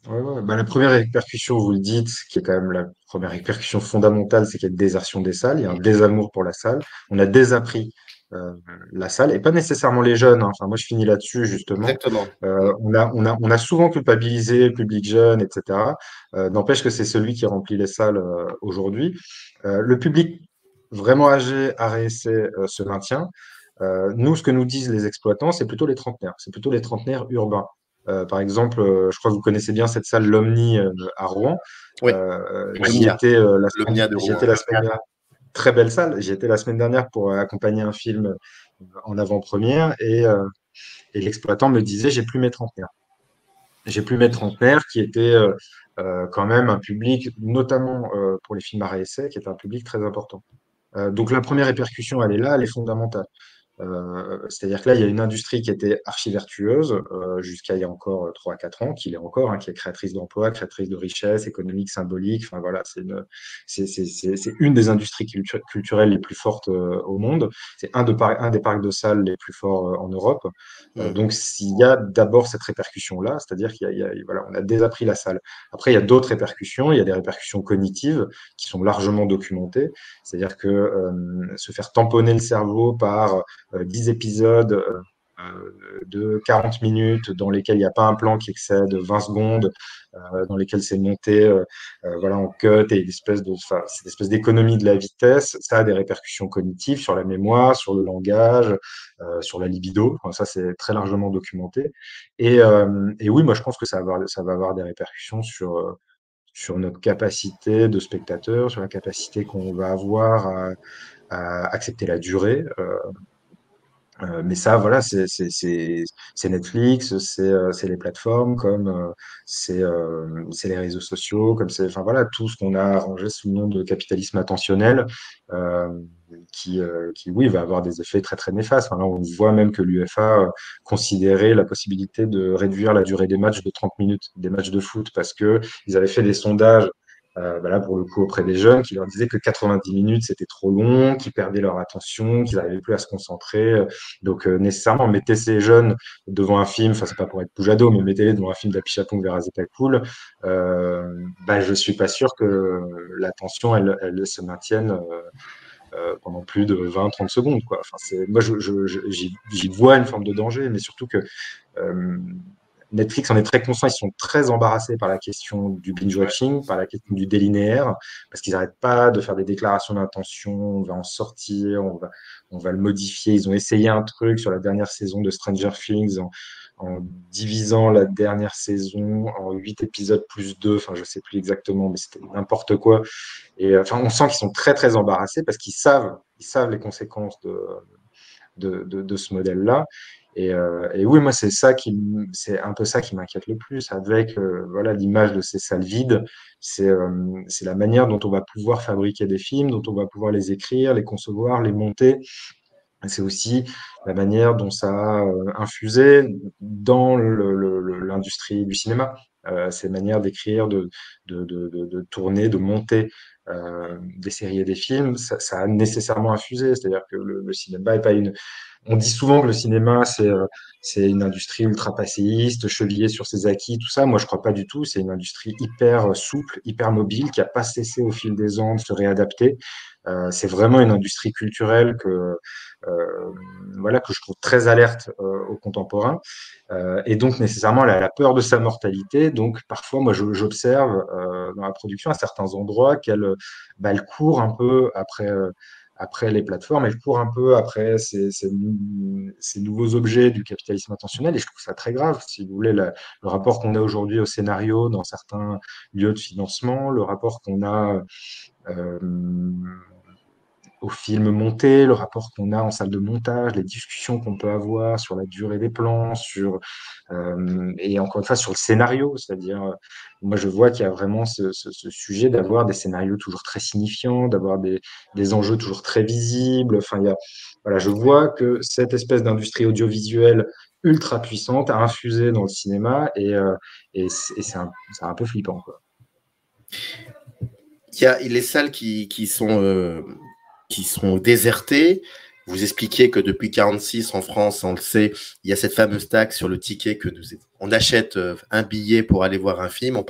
Ouais, ouais. La première répercussion, vous le dites, qui est quand même la première répercussion fondamentale, c'est qu'il y a une désertion des salles, il y a un désamour pour la salle. On a désappris la salle, et pas nécessairement les jeunes, hein. Enfin, moi, je finis là-dessus, justement. Exactement. On a souvent culpabilisé le public jeune, etc. N'empêche que c'est celui qui remplit les salles aujourd'hui. Le public vraiment âgé à réessai se maintient. Nous, ce que nous disent les exploitants, c'est plutôt les trentenaires. C'est plutôt les trentenaires urbains. Par exemple, je crois que vous connaissez bien cette salle, l'Omni, à Rouen. Oui, J'y l'Omnia, étais, l'Omnia de j'y Rouen. étais la semaine dernière. Très belle salle. J'y étais la semaine dernière pour accompagner un film en avant-première et l'exploitant me disait, j'ai plus mes trentenaires. J'ai plus mes trentenaires qui étaient quand même un public, notamment pour les films à réessai, qui est un public très important. Donc la première répercussion, elle est là, elle est fondamentale. C'est-à-dire que là, il y a une industrie qui était archi-vertueuse jusqu'à il y a encore 3 à 4 ans, qui l'est encore, hein, qui est créatrice d'emplois, créatrice de richesses économiques, symboliques. Enfin voilà, c'est une des industries culturelles les plus fortes au monde. C'est un des parcs de salles les plus forts en Europe. Donc s'il y a d'abord cette répercussion-là, c'est-à-dire voilà, on a désappris la salle. Après, il y a d'autres répercussions. Il y a des répercussions cognitives qui sont largement documentées. C'est-à-dire que se faire tamponner le cerveau par 10 épisodes de 40 minutes dans lesquels il n'y a pas un plan qui excède 20 secondes, dans lesquels c'est monté voilà, en cut et cette espèce d'économie de la vitesse, ça a des répercussions cognitives sur la mémoire, sur le langage, sur la libido. Enfin, ça, c'est très largement documenté. Et oui, moi, je pense que ça va avoir des répercussions sur notre capacité de spectateur, sur la capacité qu'on va avoir à accepter la durée. Mais ça, voilà, c'est Netflix, c'est les plateformes, comme c'est les réseaux sociaux, comme c'est, enfin voilà, tout ce qu'on a arrangé sous le nom de capitalisme attentionnel, euh, oui, va avoir des effets très très néfastes. Enfin, là, on voit même que l'UEFA considérait la possibilité de réduire la durée des matchs de 30 minutes, des matchs de foot, parce que ils avaient fait des sondages là, pour le coup, auprès des jeunes, qui leur disaient que 90 minutes, c'était trop long, qu'ils perdaient leur attention, qu'ils n'arrivaient plus à se concentrer. Donc, nécessairement, mettez ces jeunes devant un film, enfin, c'est pas pour être poujado, mais mettez-les devant un film d'Apichatpong vers Azekakul, je suis pas sûr que l'attention, elle se maintienne pendant plus de 20-30 secondes, quoi. Enfin, moi, j'y vois une forme de danger, mais surtout que euh, Netflix en est très conscient, ils sont très embarrassés par la question du binge-watching, par la question du délinéaire, parce qu'ils n'arrêtent pas de faire des déclarations d'intention, on va en sortir, on va le modifier. Ils ont essayé un truc sur la dernière saison de Stranger Things en divisant la dernière saison en 8 épisodes plus 2, enfin je sais plus exactement, mais c'était n'importe quoi. Et enfin, on sent qu'ils sont très très embarrassés parce ils savent les conséquences de ce modèle-là. Et oui, moi, c'est un peu ça qui m'inquiète le plus avec voilà, l'image de ces salles vides. C'est la manière dont on va pouvoir fabriquer des films, dont on va pouvoir les écrire, les concevoir, les monter. C'est aussi la manière dont ça a infusé dans l'industrie du cinéma. Ces manières d'écrire, de tourner, de monter des séries et des films, ça a nécessairement infusé. C'est-à-dire que le cinéma n'est pas une, on dit souvent que le cinéma, c'est une industrie ultra passéiste, chevillée sur ses acquis, tout ça. Moi, je crois pas du tout. C'est une industrie hyper souple, hyper mobile, qui a pas cessé au fil des ans de se réadapter. C'est vraiment une industrie culturelle voilà, que je trouve très alerte aux contemporains. Et donc, nécessairement, elle a la peur de sa mortalité. Donc, parfois, moi, j'observe dans la production à certains endroits elle court un peu après les plateformes, elle court un peu après ces nouveaux objets du capitalisme attentionnel, et je trouve ça très grave. Si vous voulez, le rapport qu'on a aujourd'hui au scénario dans certains lieux de financement, le rapport qu'on a euh, au film monté, le rapport qu'on a en salle de montage, les discussions qu'on peut avoir sur la durée des plans, et encore une fois sur le scénario, c'est-à-dire, moi je vois qu'il y a vraiment ce sujet d'avoir des scénarios toujours très signifiants, d'avoir des enjeux toujours très visibles. Enfin, voilà, je vois que cette espèce d'industrie audiovisuelle ultra puissante a infusé dans le cinéma et c'est un peu flippant, quoi. Il y a les salles qui sont désertées. Vous expliquiez que depuis 1946, en France, on le sait, il y a cette fameuse taxe sur le ticket que on achète un billet pour aller voir un film,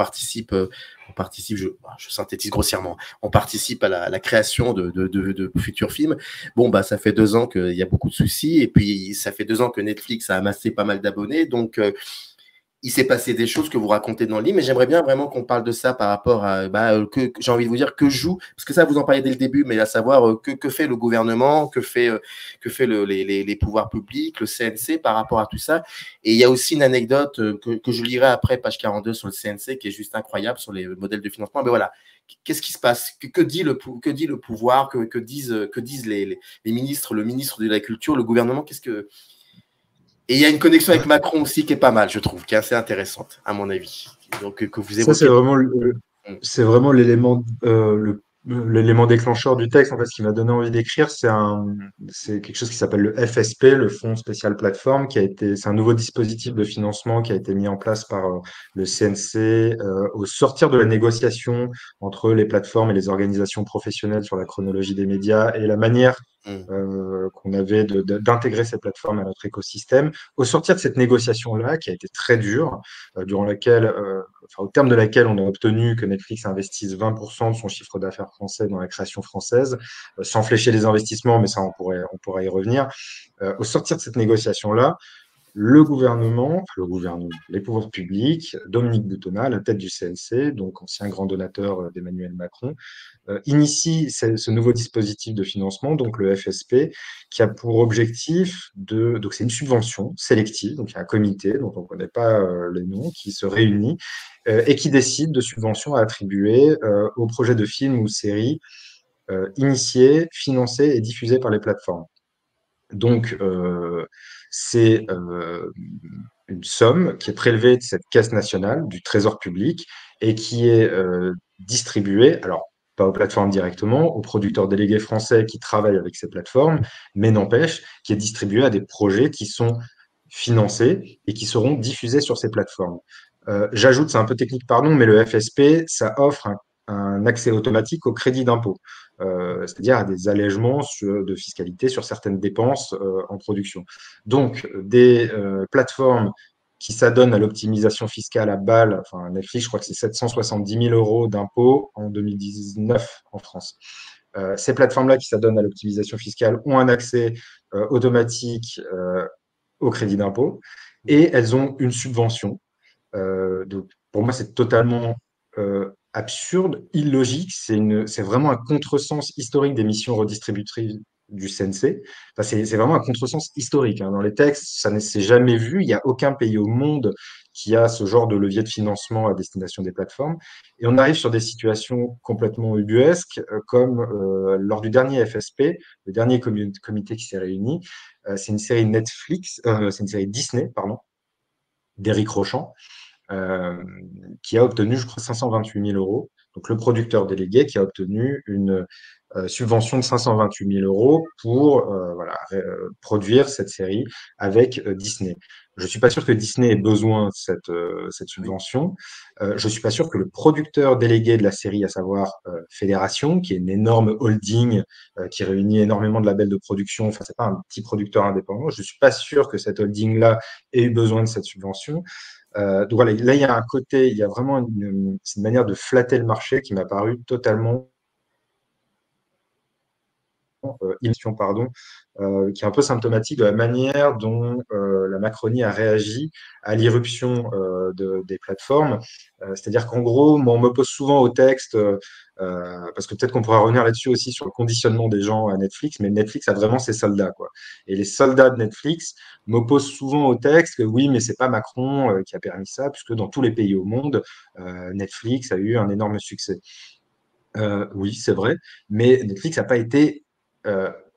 je synthétise grossièrement, on participe à la création de futurs films. Bon, bah, ça fait 2 ans qu'il y a beaucoup de soucis, et puis ça fait 2 ans que Netflix a amassé pas mal d'abonnés, donc il s'est passé des choses que vous racontez dans le livre, mais j'aimerais bien vraiment qu'on parle de ça par rapport à, j'ai envie de vous dire, que joue, parce que ça, vous en parlez dès le début, mais à savoir que fait le gouvernement, que fait les pouvoirs publics, le CNC par rapport à tout ça. Et il y a aussi une anecdote que je lirai après, page 42 sur le CNC, qui est juste incroyable sur les modèles de financement. Mais voilà, qu'est-ce qui se passe? Que dit le pouvoir? Que disent les ministres, le ministre de la Culture, le gouvernement? Et il y a une connexion avec Macron aussi qui est pas mal, je trouve, qui est assez intéressante, à mon avis. Donc, que vous Ça, évoquez. c'est vraiment l'élément déclencheur du texte. En fait, ce qui m'a donné envie d'écrire, c'est quelque chose qui s'appelle le FSP, le Fonds spécial plateforme, c'est un nouveau dispositif de financement qui a été mis en place par le CNC au sortir de la négociation entre les plateformes et les organisations professionnelles sur la chronologie des médias et la manière qu'on avait d'intégrer ces plateformes à notre écosystème. Au sortir de cette négociation-là, qui a été très dure, au terme de laquelle on a obtenu que Netflix investisse 20% de son chiffre d'affaires français dans la création française, sans flécher les investissements, mais ça, on pourrait y revenir. Au sortir de cette négociation-là, les pouvoirs publics, Dominique Boutonnat, à la tête du CNC, donc ancien grand donateur d'Emmanuel Macron, initie ce nouveau dispositif de financement, donc le FSP, qui a pour objectif donc c'est une subvention sélective, donc il y a un comité dont on ne connaît pas les noms, qui se réunit et qui décide de subventions à attribuer aux projets de films ou séries initiés, financés et diffusés par les plateformes. Donc, c'est une somme qui est prélevée de cette caisse nationale du Trésor public et qui est distribuée, alors pas aux plateformes directement, aux producteurs délégués français qui travaillent avec ces plateformes, mais n'empêche, qui est distribuée à des projets qui sont financés et qui seront diffusés sur ces plateformes. J'ajoute, c'est un peu technique, pardon, mais le FSP, ça offre un accès automatique au crédit d'impôt, c'est-à-dire à des allègements de fiscalité sur certaines dépenses en production. Donc, des plateformes qui s'adonnent à l'optimisation fiscale à balle, enfin Netflix, je crois que c'est 770 000 euros d'impôts en 2019 en France. Ces plateformes-là qui s'adonnent à l'optimisation fiscale ont un accès automatique au crédit d'impôt et elles ont une subvention. Donc, pour moi, c'est totalement absurde, illogique. C'est vraiment un contresens historique des missions redistributrices du CNC. Enfin, c'est vraiment un contresens historique. Hein. Dans les textes, ça ne s'est jamais vu. Il n'y a aucun pays au monde qui a ce genre de levier de financement à destination des plateformes. Et on arrive sur des situations complètement ubuesques, comme lors du dernier FSP, le dernier comité qui s'est réuni. C'est une série c'est une série Disney, pardon, d'Éric Rochant, qui a obtenu, je crois, 528 000 euros. Donc, le producteur délégué qui a obtenu une subvention de 528 000 euros pour produire cette série avec Disney. Je ne suis pas sûr que Disney ait besoin de cette subvention. Je ne suis pas sûr que le producteur délégué de la série, à savoir Fédération, qui est une énorme holding qui réunit énormément de labels de production, enfin, ce n'est pas un petit producteur indépendant, je ne suis pas sûr que cette holding-là ait eu besoin de cette subvention. Donc voilà, là, il y a un côté, il y a vraiment c'est une manière de flatter le marché qui m'a paru totalement pardon, qui est un peu symptomatique de la manière dont la Macronie a réagi à l'irruption des plateformes. C'est-à-dire qu'en gros, moi, on me pose souvent au texte, parce que peut-être qu'on pourra revenir là-dessus aussi sur le conditionnement des gens à Netflix, mais Netflix a vraiment ses soldats, quoi. Et les soldats de Netflix m'opposent souvent au texte que oui, mais c'est pas Macron qui a permis ça, puisque dans tous les pays au monde, Netflix a eu un énorme succès. Oui, c'est vrai, mais Netflix n'a pas été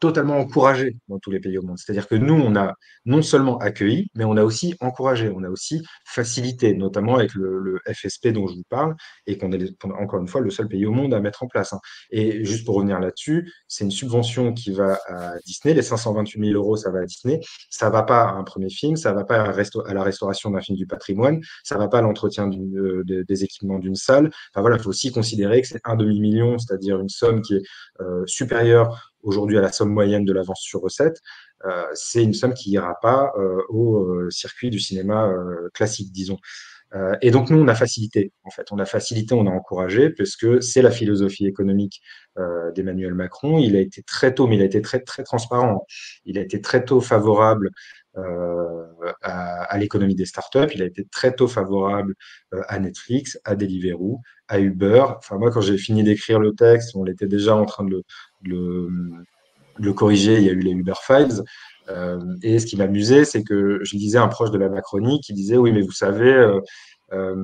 totalement encouragé dans tous les pays au monde. C'est-à-dire que nous, on a non seulement accueilli, mais on a aussi encouragé, on a aussi facilité, notamment avec le FSP dont je vous parle, et qu'on est, encore une fois, le seul pays au monde à mettre en place. Hein. Et juste pour revenir là-dessus, c'est une subvention qui va à Disney, les 528 000 euros, ça va à Disney, ça ne va pas à un premier film, ça ne va pas à la restauration d'un film du patrimoine, ça ne va pas à l'entretien des équipements d'une salle. Enfin voilà, il faut aussi considérer que c'est un demi-million, c'est-à-dire une somme qui est supérieure aujourd'hui à la somme moyenne de l'avance sur recette, c'est une somme qui ira pas au circuit du cinéma classique, disons. Et donc, nous, on a facilité, en fait. On a facilité, on a encouragé, parce que c'est la philosophie économique d'Emmanuel Macron. Il a été très tôt, mais il a été très, très transparent. Il a été très tôt favorable à l'économie des startups. Il a été très tôt favorable à Netflix, à Deliveroo, à Uber. Enfin, moi, quand j'ai fini d'écrire le texte, on était déjà en train de le, de le corriger. Il y a eu les Uber Files. Et ce qui m'amusait, c'est que je lisais un proche de la Macronie qui disait, oui, mais vous savez, euh,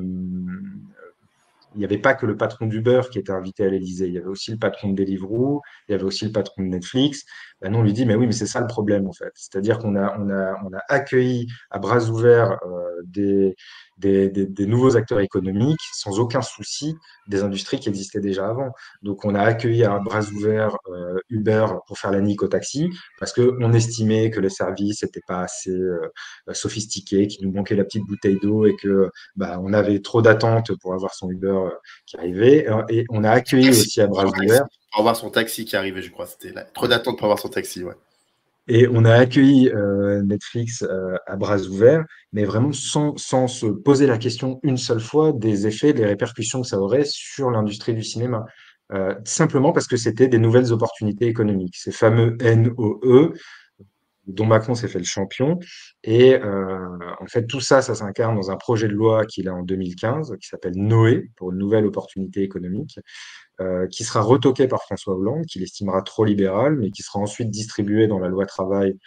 il n'y avait pas que le patron d'Uber qui était invité à l'Élysée, il y avait aussi le patron de Deliveroo, il y avait aussi le patron de Netflix. Ben non, on lui dit, mais oui, mais c'est ça le problème en fait. C'est-à-dire qu'on a accueilli à bras ouverts des nouveaux acteurs économiques sans aucun souci des industries qui existaient déjà avant. Donc on a accueilli à bras ouverts Uber pour faire la nique au taxi parce qu'on estimait que les services n'étaient pas assez sophistiqués, qu'il nous manquait la petite bouteille d'eau et que bah, on avait trop d'attentes pour avoir son Uber qui arrivait. Et on a accueilli aussi à bras ouverts. Pour avoir son taxi qui arrivait, je crois. C'était là. Trop d'attentes pour avoir son taxi, ouais. Et on a accueilli Netflix à bras ouverts, mais vraiment sans se poser la question une seule fois des effets, des répercussions que ça aurait sur l'industrie du cinéma. Simplement parce que c'était des nouvelles opportunités économiques. Ces fameux NOE, dont Macron s'est fait le champion. Et en fait, tout ça, ça s'incarne dans un projet de loi qu'il a en 2015, qui s'appelle Noé, pour une nouvelle opportunité économique, qui sera retoqué par François Hollande, qu'il estimera trop libéral, mais qui sera ensuite distribué dans la loi travail.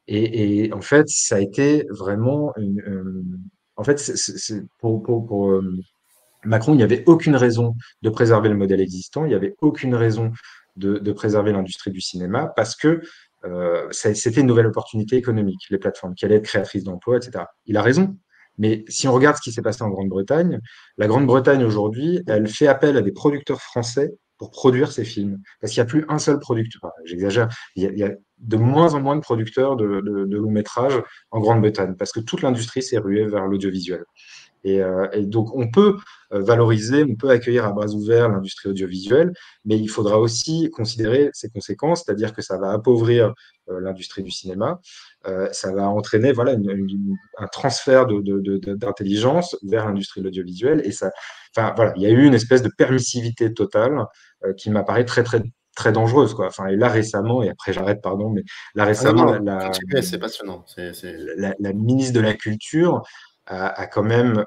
Et en fait, ça a été vraiment en fait, pour Macron, il n'y avait aucune raison de préserver le modèle existant, il n'y avait aucune raison de préserver l'industrie du cinéma parce que c'était une nouvelle opportunité économique, les plateformes qui allaient être créatrices d'emplois, etc. Il a raison. Mais si on regarde ce qui s'est passé en Grande-Bretagne, la Grande-Bretagne aujourd'hui, elle fait appel à des producteurs français pour produire ses films. Parce qu'il n'y a plus un seul producteur. Enfin, j'exagère. Il y a de moins en moins de producteurs de longs métrages en Grande-Bretagne parce que toute l'industrie s'est ruée vers l'audiovisuel. Et donc, on peut valoriser, on peut accueillir à bras ouverts l'industrie audiovisuelle, mais il faudra aussi considérer ses conséquences, c'est-à-dire que ça va appauvrir l'industrie du cinéma, ça va entraîner voilà, un transfert d'intelligence vers l'industrie de l'audiovisuel, et ça, enfin, voilà, il y a eu une espèce de permissivité totale qui m'apparaît très, très, très dangereuse, quoi. Enfin, et là récemment, et après j'arrête, pardon, mais là Ah non, récemment, non, continuez, c'est passionnant. la ministre de la Culture a quand même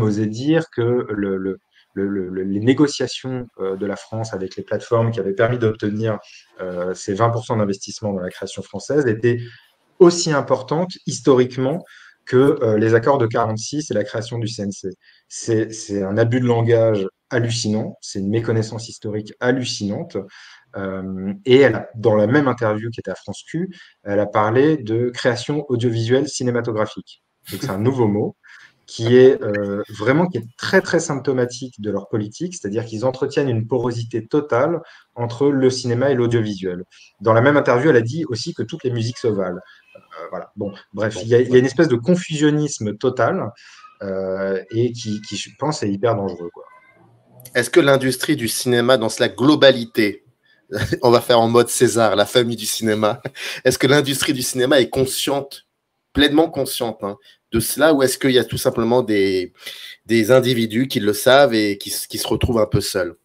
osé dire que les négociations de la France avec les plateformes qui avaient permis d'obtenir ces 20% d'investissement dans la création française étaient aussi importantes historiquement que les accords de 46 et la création du CNC. C'est un abus de langage hallucinant, c'est une méconnaissance historique hallucinante. Et dans la même interview qui était à France Q, elle a parlé de création audiovisuelle cinématographique. Donc c'est un nouveau mot qui est qui est très très symptomatique de leur politique, c'est-à-dire qu'ils entretiennent une porosité totale entre le cinéma et l'audiovisuel. Dans la même interview, elle a dit aussi que toutes les musiques se valent. Voilà. Bon, bref, il y a une espèce de confusionnisme total et qui, je pense, est hyper dangereux, quoi. Est-ce que l'industrie du cinéma, dans sa globalité, on va faire en mode César, la famille du cinéma, est-ce que l'industrie du cinéma est consciente, pleinement consciente de cela, ou est-ce qu'il y a tout simplement des individus qui le savent et qui se retrouvent un peu seuls?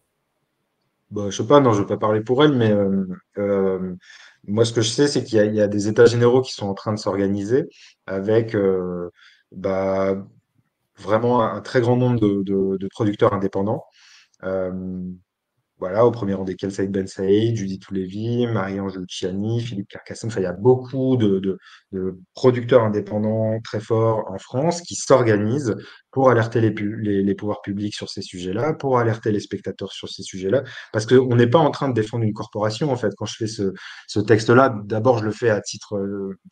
Bon, je sais pas, non, je ne veux pas parler pour elle, mais moi, ce que je sais, c'est qu'il y a des états généraux qui sont en train de s'organiser avec bah, vraiment un très grand nombre de producteurs indépendants. Euh, Voilà, au premier rang desquels Saïd Ben Saïd, Judith Lévy, Marie-Ange Luciani, Philippe Carcassonne. Enfin, il y a beaucoup de producteurs indépendants très forts en France qui s'organisent pour alerter les pouvoirs publics sur ces sujets-là, pour alerter les spectateurs sur ces sujets-là. Parce qu'on n'est pas en train de défendre une corporation, en fait. Quand je fais ce texte-là, d'abord, je le fais à titre,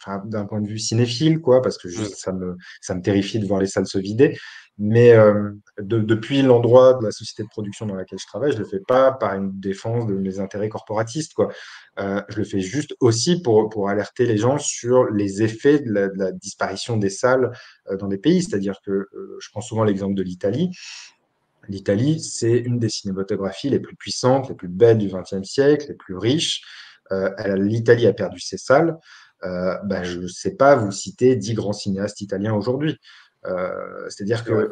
enfin, d'un point de vue cinéphile, quoi, parce que juste, ça me terrifie de voir les salles se vider. Mais depuis l'endroit de la société de production dans laquelle je travaille, je ne le fais pas par une défense de mes intérêts corporatistes, quoi. Je le fais juste aussi pour alerter les gens sur les effets de la disparition des salles dans des pays. C'est-à-dire que je prends souvent l'exemple de l'Italie. l'Italie, c'est une des cinématographies les plus puissantes, les plus belles du XXe siècle, les plus riches. L'Italie a perdu ses salles. Bah, je ne sais pas vous citer 10 grands cinéastes italiens aujourd'hui. C'est-à-dire C'est que vrai,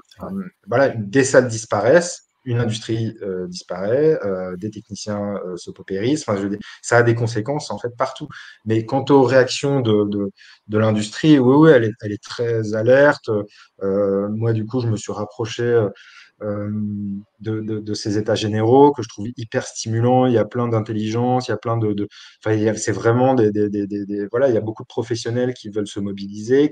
c'est vrai. voilà, des salles disparaissent, une industrie disparaît, des techniciens se paupérisent. Enfin, ça a des conséquences en fait partout. Mais quant aux réactions de l'industrie, oui, oui, elle est très alerte. Moi, du coup, je me suis rapproché de ces états généraux que je trouve hyper stimulants. Il y a plein d'intelligence, il y a plein enfin, c'est vraiment voilà, il y a beaucoup de professionnels qui veulent se mobiliser,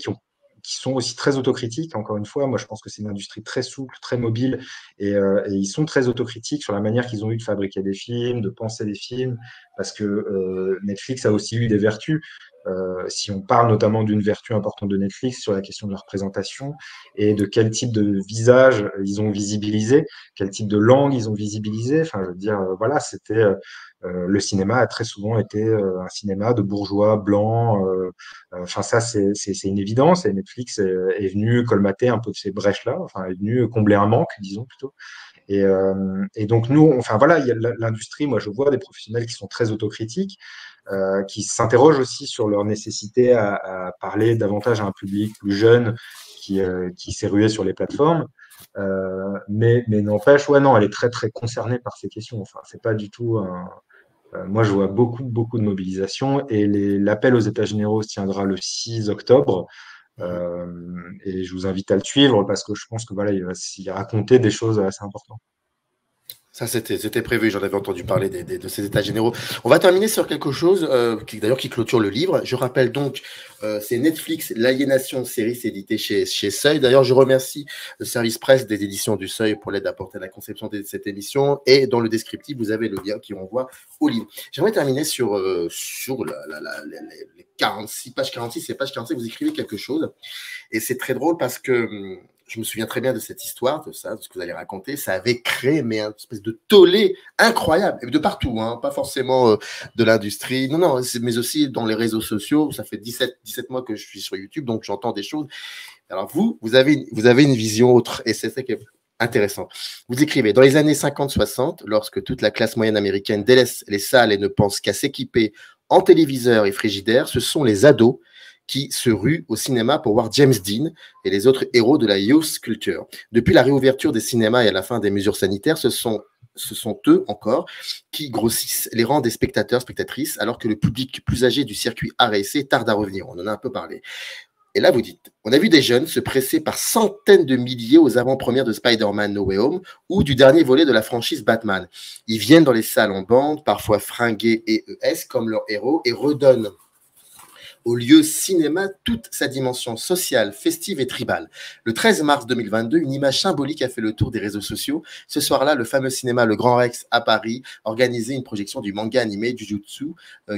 qui sont aussi très autocritiques. Encore une fois, moi, je pense que c'est une industrie très souple, très mobile, et ils sont très autocritiques sur la manière qu'ils ont eu de fabriquer des films, de penser des films, parce que Netflix a aussi eu des vertus. Si on parle notamment d'une vertu importante de Netflix sur la question de la représentation et de quel type de visage ils ont visibilisé, quel type de langue ils ont visibilisé. Enfin, je veux dire, voilà, le cinéma a très souvent été un cinéma de bourgeois blancs. Enfin, ça, c'est une évidence. Et Netflix est venu colmater un peu de ces brèches-là. Enfin, est venu combler un manque, disons plutôt. Et donc nous, enfin voilà, il y a l'industrie. Moi, je vois des professionnels qui sont très autocritiques, qui s'interrogent aussi sur leur nécessité à parler davantage à un public plus jeune qui s'est rué sur les plateformes. Mais n'empêche, ouais, non, elle est très très concernée par ces questions. Enfin, c'est pas du tout moi, je vois beaucoup de mobilisation et l'appel aux États généraux se tiendra le 6 octobre. Mhm. Et je vous invite à le suivre parce que je pense que voilà, il va s'y raconter des choses assez importantes. Ça, c'était prévu, j'en avais entendu parler de ces états généraux. On va terminer sur quelque chose d'ailleurs qui clôture le livre. Je rappelle donc, c'est Netflix, L'Aliénation, série, c'est édité chez Seuil. D'ailleurs, je remercie le service presse des éditions du Seuil pour l'aide apportée à la conception de cette émission. Et dans le descriptif, vous avez le lien qui renvoie au livre. J'aimerais terminer sur les 46, page 46 et page 47. Vous écrivez quelque chose. Et c'est très drôle parce que je me souviens très bien de cette histoire, de ça, de ce que vous allez raconter. Ça avait créé mais une espèce de tollé incroyable, et de partout, hein, pas forcément de l'industrie, non, non, mais aussi dans les réseaux sociaux. Ça fait 17 mois que je suis sur YouTube, donc j'entends des choses. Alors vous avez une vision autre, et c'est ça qui est intéressant. Vous écrivez, dans les années 50-60, lorsque toute la classe moyenne américaine délaisse les salles et ne pense qu'à s'équiper en téléviseur et frigidaire, ce sont les ados qui se ruent au cinéma pour voir James Dean et les autres héros de la youth culture. Depuis la réouverture des cinémas et à la fin des mesures sanitaires, ce sont eux encore qui grossissent les rangs des spectateurs, spectatrices, alors que le public plus âgé du circuit RSC tarde à revenir. On en a un peu parlé. Et là, vous dites, on a vu des jeunes se presser par centaines de milliers aux avant-premières de Spider-Man No Way Home ou du dernier volet de la franchise Batman. Ils viennent dans les salles en bande, parfois fringués et ES comme leurs héros, et redonnent au lieu cinéma toute sa dimension sociale, festive et tribale. Le 13 mars 2022, une image symbolique a fait le tour des réseaux sociaux. Ce soir-là, le fameux cinéma Le Grand Rex à Paris organisait une projection du manga animé Jujutsu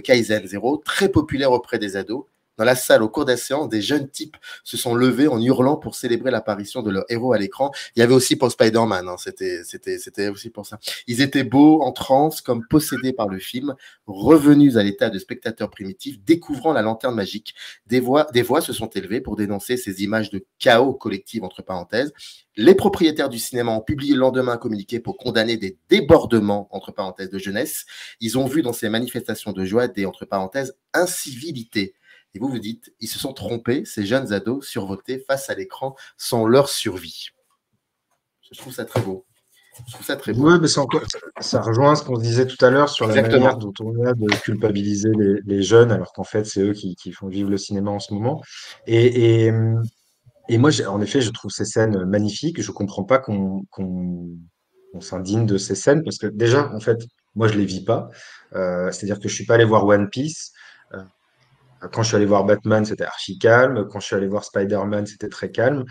Kaisen Zero, très populaire auprès des ados. Dans la salle, au cours de la séance, des jeunes types se sont levés en hurlant pour célébrer l'apparition de leur héros à l'écran. Il y avait aussi pour Spider-Man, hein, c'était aussi pour ça. Ils étaient beaux, en transe, comme possédés par le film, revenus à l'état de spectateurs primitifs, découvrant la lanterne magique. Des voix se sont élevées pour dénoncer ces images de chaos collectif, entre parenthèses. Les propriétaires du cinéma ont publié le lendemain un communiqué pour condamner des débordements, entre parenthèses, de jeunesse. Ils ont vu dans ces manifestations de joie des, entre parenthèses, incivilités. Et vous vous dites, ils se sont trompés, ces jeunes ados survoltés face à l'écran sans leur survie. Je trouve ça très beau. Je trouve ça très beau. Oui, mais ça rejoint ce qu'on se disait tout à l'heure sur la manière Exactement. dont on a de culpabiliser les jeunes, alors qu'en fait, c'est eux qui font vivre le cinéma en ce moment. Et, et, et moi, en effet, je trouve ces scènes magnifiques. Je comprends pas qu'on s'indigne de ces scènes, parce que déjà, en fait, moi, je les vis pas. C'est-à-dire que je suis pas allé voir One Piece. Euh, Quand je suis allé voir Batman, c'était archi calme. Quand je suis allé voir Spider-Man, c'était très calme.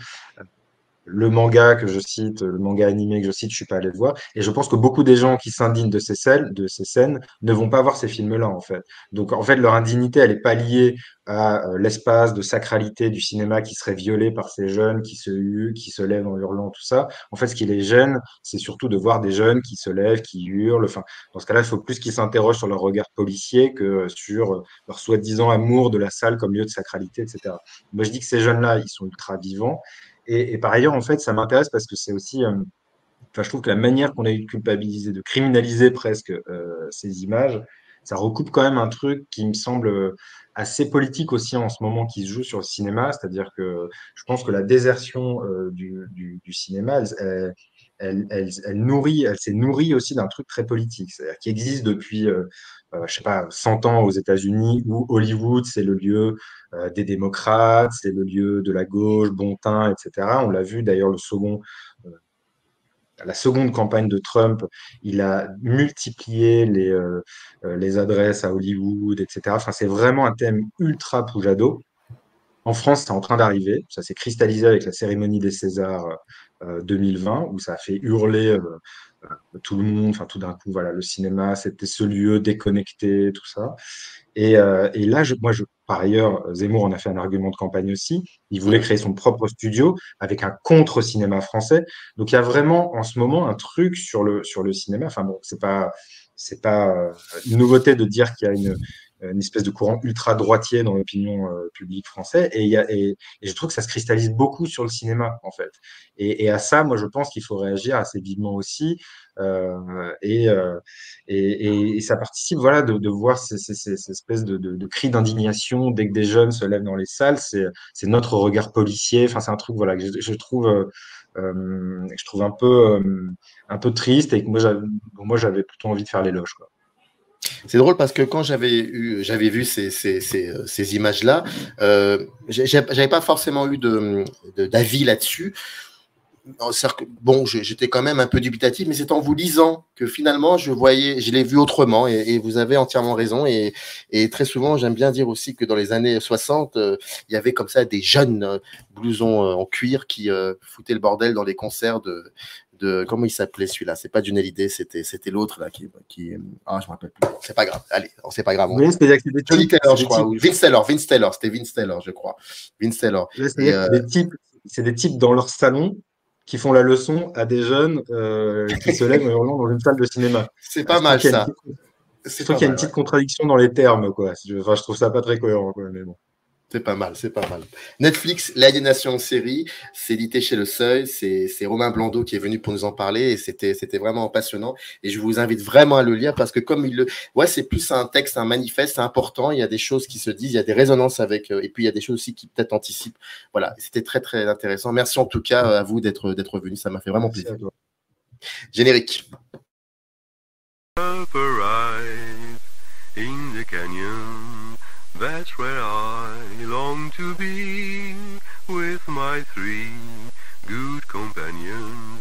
Le manga que je cite, le manga animé que je cite, je suis pas allé le voir. Et je pense que beaucoup des gens qui s'indignent de ces scènes ne vont pas voir ces films-là, en fait. Donc, en fait, leur indignité, elle est pas liée à l'espace de sacralité du cinéma qui serait violé par ces jeunes qui se huent, qui se lèvent en hurlant, tout ça. En fait, ce qui les gêne, c'est surtout de voir des jeunes qui se lèvent, qui hurlent. Enfin, dans ce cas-là, il faut plus qu'ils s'interrogent sur leur regard policier que sur leur soi-disant amour de la salle comme lieu de sacralité, etc. Moi, je dis que ces jeunes-là, ils sont ultra vivants. Et par ailleurs, en fait, ça m'intéresse parce que c'est aussi enfin, je trouve que la manière qu'on a eu de culpabiliser, de criminaliser presque ces images, ça recoupe quand même un truc qui me semble assez politique aussi en ce moment qui se joue sur le cinéma, c'est-à-dire que je pense que la désertion du cinéma, elle s'est nourrie aussi d'un truc très politique, c'est-à-dire qui existe depuis, je sais pas, 100 ans aux États-Unis, où Hollywood, c'est le lieu des démocrates, c'est le lieu de la gauche, bon teint, etc. On l'a vu d'ailleurs euh, la seconde campagne de Trump, il a multiplié les adresses à Hollywood, etc. Enfin, c'est vraiment un thème ultra poujado. En France, c'est en train d'arriver. Ça s'est cristallisé avec la cérémonie des Césars 2020, où ça a fait hurler tout le monde. Enfin, tout d'un coup, voilà, le cinéma, c'était ce lieu déconnecté, tout ça. Et là, par ailleurs, Zemmour en a fait un argument de campagne aussi. Il voulait créer son propre studio avec un contre-cinéma français. Donc, il y a vraiment en ce moment un truc sur le cinéma. Enfin bon, c'est pas une nouveauté de dire qu'il y a une espèce de courant ultra droitier dans l'opinion publique française. Et je trouve que ça se cristallise beaucoup sur le cinéma, en fait. Et à ça, moi, je pense qu'il faut réagir assez vivement aussi. Euh, et, euh, et ça participe, voilà, de voir ces espèces de cris d'indignation dès que des jeunes se lèvent dans les salles. C'est notre regard policier. Enfin, c'est un truc, voilà, que je trouve un peu triste et que moi j'avais plutôt envie de faire l'éloge, quoi. C'est drôle parce que quand j'avais vu ces images-là, j'avais pas forcément eu d'avis là-dessus. Bon, j'étais quand même un peu dubitatif, mais c'est en vous lisant que finalement je l'ai vu autrement et vous avez entièrement raison. Et très souvent, j'aime bien dire aussi que dans les années 60, il y avait comme ça des jeunes blousons en cuir qui foutaient le bordel dans les concerts de comment il s'appelait celui-là? C'est pas du Hallyday, c'était l'autre là qui ah, je me rappelle plus. C'est pas grave. Allez, c'est pas grave. Oui, c'est-à-dire que c'est Johnny Taylor, je crois. Ou Vince Taylor, c'était Vince Taylor, je crois. Vince Taylor. C'est-à-dire c'est des types dans leur salon qui font la leçon à des jeunes qui se lèvent en hurlant dans une salle de cinéma. C'est pas mal ça. Je trouve qu'il y a une petite contradiction dans les termes, quoi. Enfin, je trouve ça pas très cohérent, quoi, mais bon. C'est pas mal, c'est pas mal. Netflix, l'aliénation en série, c'est édité chez Le Seuil. C'est Romain Blondeau qui est venu pour nous en parler et c'était vraiment passionnant. Et je vous invite vraiment à le lire parce que ouais, c'est plus un texte, un manifeste, c'est important. Il y a des choses qui se disent, il y a des résonances avec, et puis il y a des choses aussi qui peut-être anticipent. Voilà, c'était très très intéressant. Merci en tout cas à vous d'être venu. Ça m'a fait vraiment plaisir. Générique. In the canyon, that's where I long to be with my three good companions.